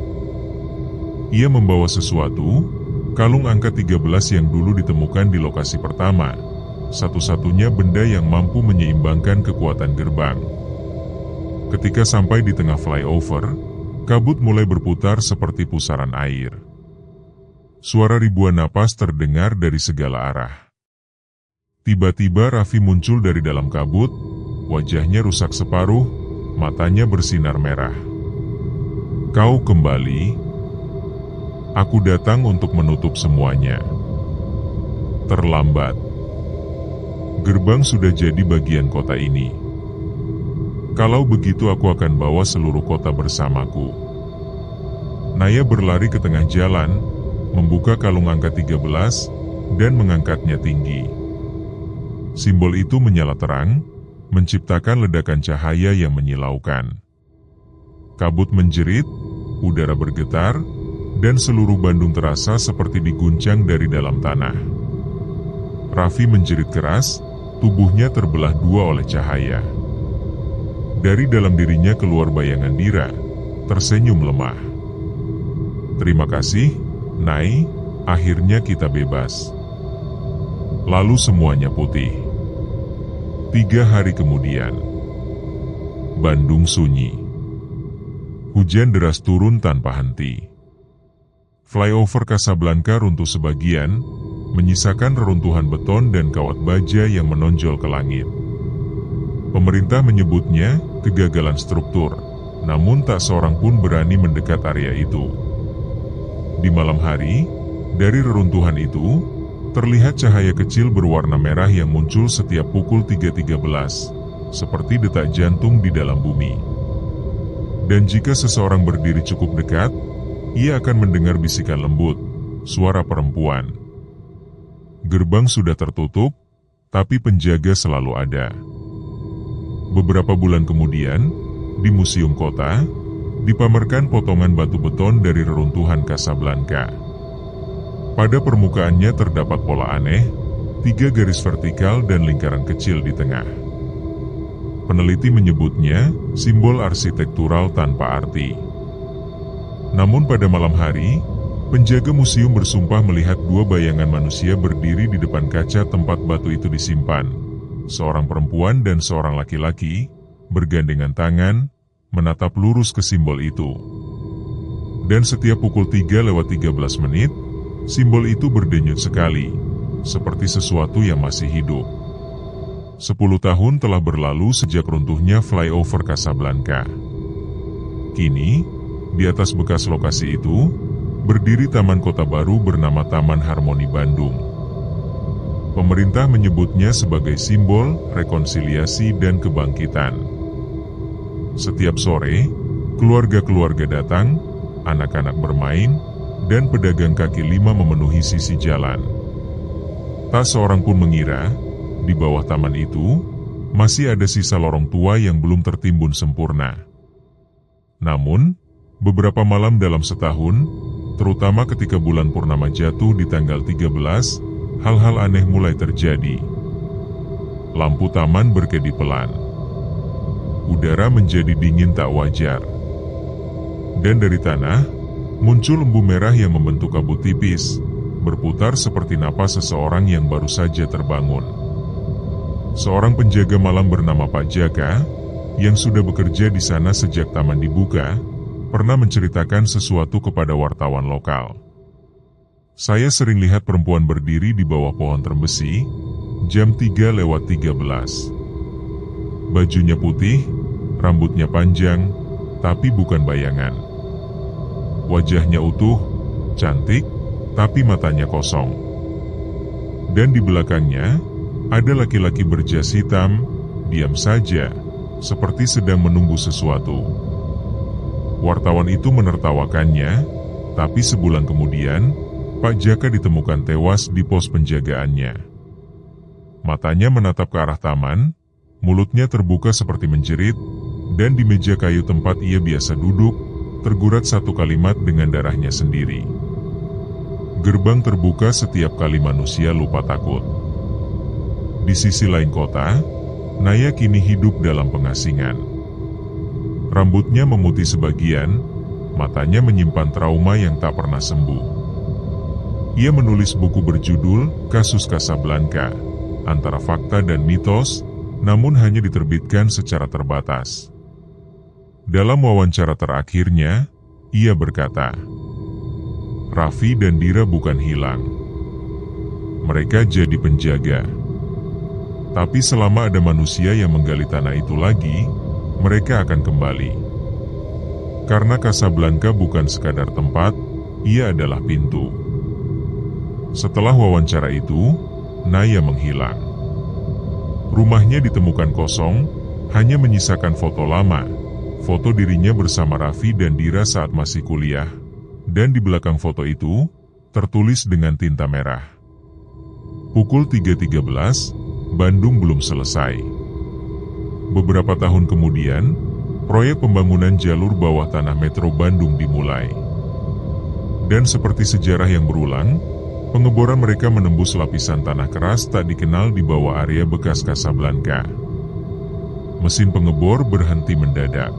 Ia membawa sesuatu, kalung angka 13 yang dulu ditemukan di lokasi pertama, satu-satunya benda yang mampu menyeimbangkan kekuatan gerbang. Ketika sampai di tengah flyover, kabut mulai berputar seperti pusaran air. Suara ribuan napas terdengar dari segala arah. Tiba-tiba Raffi muncul dari dalam kabut, wajahnya rusak separuh, matanya bersinar merah. Kau kembali? Aku datang untuk menutup semuanya. Terlambat. Gerbang sudah jadi bagian kota ini. Kalau begitu aku akan bawa seluruh kota bersamaku. Naya berlari ke tengah jalan, membuka kalung angka 13, dan mengangkatnya tinggi. Simbol itu menyala terang, menciptakan ledakan cahaya yang menyilaukan. Kabut menjerit, udara bergetar, dan seluruh Bandung terasa seperti diguncang dari dalam tanah. Raffi menjerit keras, tubuhnya terbelah dua oleh cahaya. Dari dalam dirinya keluar bayangan Dira, tersenyum lemah. Terima kasih, Nay, akhirnya kita bebas. Lalu semuanya putih. 3 hari kemudian, Bandung sunyi. Hujan deras turun tanpa henti. Flyover Casablanca runtuh sebagian, menyisakan reruntuhan beton dan kawat baja yang menonjol ke langit. Pemerintah menyebutnya kegagalan struktur, namun tak seorang pun berani mendekat area itu. Di malam hari, dari reruntuhan itu, terlihat cahaya kecil berwarna merah yang muncul setiap pukul 3.13, seperti detak jantung di dalam bumi. Dan jika seseorang berdiri cukup dekat, ia akan mendengar bisikan lembut, suara perempuan. Gerbang sudah tertutup, tapi penjaga selalu ada. Beberapa bulan kemudian, di Museum Kota, dipamerkan potongan batu beton dari reruntuhan Casablanca. Pada permukaannya terdapat pola aneh, 3 garis vertikal dan lingkaran kecil di tengah. Peneliti menyebutnya simbol arsitektural tanpa arti. Namun pada malam hari, penjaga museum bersumpah melihat 2 bayangan manusia berdiri di depan kaca tempat batu itu disimpan. Seorang perempuan dan seorang laki-laki, bergandengan tangan, menatap lurus ke simbol itu. Dan setiap pukul 3:13, simbol itu berdenyut sekali, seperti sesuatu yang masih hidup. 10 tahun telah berlalu sejak runtuhnya flyover Casablanca. Kini, di atas bekas lokasi itu, berdiri taman kota baru bernama Taman Harmoni Bandung. Pemerintah menyebutnya sebagai simbol rekonsiliasi dan kebangkitan. Setiap sore, keluarga-keluarga datang, anak-anak bermain, dan pedagang kaki lima memenuhi sisi jalan. Tak seorang pun mengira, di bawah taman itu, masih ada sisa lorong tua yang belum tertimbun sempurna. Namun, beberapa malam dalam setahun, terutama ketika bulan purnama jatuh di tanggal 13, hal-hal aneh mulai terjadi. Lampu taman berkedip pelan. Udara menjadi dingin tak wajar. Dan dari tanah, muncul lembu merah yang membentuk kabut tipis, berputar seperti napas seseorang yang baru saja terbangun. Seorang penjaga malam bernama Pak Jaka, yang sudah bekerja di sana sejak taman dibuka, pernah menceritakan sesuatu kepada wartawan lokal. Saya sering lihat perempuan berdiri di bawah pohon terbesi, jam 3:13. Bajunya putih, rambutnya panjang, tapi bukan bayangan. Wajahnya utuh, cantik, tapi matanya kosong. Dan di belakangnya, ada laki-laki berjas hitam, diam saja, seperti sedang menunggu sesuatu. Wartawan itu menertawakannya, tapi sebulan kemudian, Pak Jaka ditemukan tewas di pos penjagaannya. Matanya menatap ke arah taman, mulutnya terbuka seperti menjerit, dan di meja kayu tempat ia biasa duduk, tergurat satu kalimat dengan darahnya sendiri. Gerbang terbuka setiap kali manusia lupa takut. Di sisi lain kota, Naya kini hidup dalam pengasingan. Rambutnya memutih sebagian, matanya menyimpan trauma yang tak pernah sembuh. Ia menulis buku berjudul Kasus Casablanca, antara fakta dan mitos, namun hanya diterbitkan secara terbatas. Dalam wawancara terakhirnya, ia berkata, "Raffi dan Dira bukan hilang. Mereka jadi penjaga. Tapi selama ada manusia yang menggali tanah itu lagi, mereka akan kembali. Karena Casablanca bukan sekadar tempat, ia adalah pintu." Setelah wawancara itu, Naya menghilang. Rumahnya ditemukan kosong, hanya menyisakan foto lama, foto dirinya bersama Raffi dan Dira saat masih kuliah, dan di belakang foto itu, tertulis dengan tinta merah. Pukul 3.13, Bandung belum selesai. Beberapa tahun kemudian, proyek pembangunan jalur bawah tanah Metro Bandung dimulai. Dan seperti sejarah yang berulang, pengeboran mereka menembus lapisan tanah keras tak dikenal di bawah area bekas Casablanca. Mesin pengebor berhenti mendadak.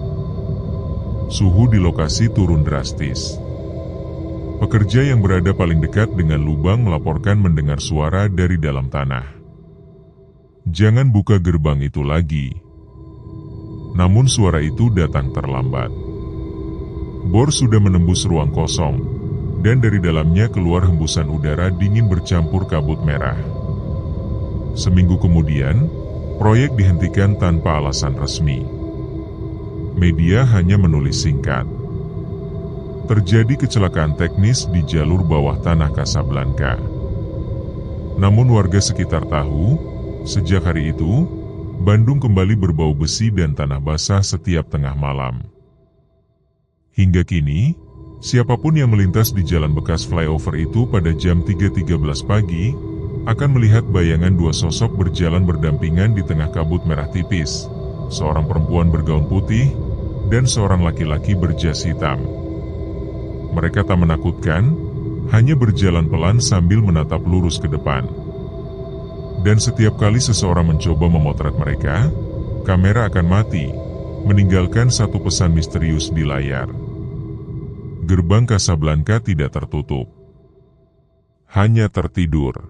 Suhu di lokasi turun drastis. Pekerja yang berada paling dekat dengan lubang melaporkan mendengar suara dari dalam tanah. "Jangan buka gerbang itu lagi." Namun suara itu datang terlambat. Bor sudah menembus ruang kosong, dan dari dalamnya keluar hembusan udara dingin bercampur kabut merah. Seminggu kemudian, proyek dihentikan tanpa alasan resmi. Media hanya menulis singkat. Terjadi kecelakaan teknis di jalur bawah tanah Casablanca. Namun warga sekitar tahu, sejak hari itu, Bandung kembali berbau besi dan tanah basah setiap tengah malam. Hingga kini, siapapun yang melintas di jalan bekas flyover itu pada jam 3.13 pagi, akan melihat bayangan dua sosok berjalan berdampingan di tengah kabut merah tipis, seorang perempuan bergaun putih, dan seorang laki-laki berjas hitam. Mereka tak menakutkan, hanya berjalan pelan sambil menatap lurus ke depan. Dan setiap kali seseorang mencoba memotret mereka, kamera akan mati, meninggalkan satu pesan misterius di layar. Gerbang Casablanca tidak tertutup, hanya tertidur.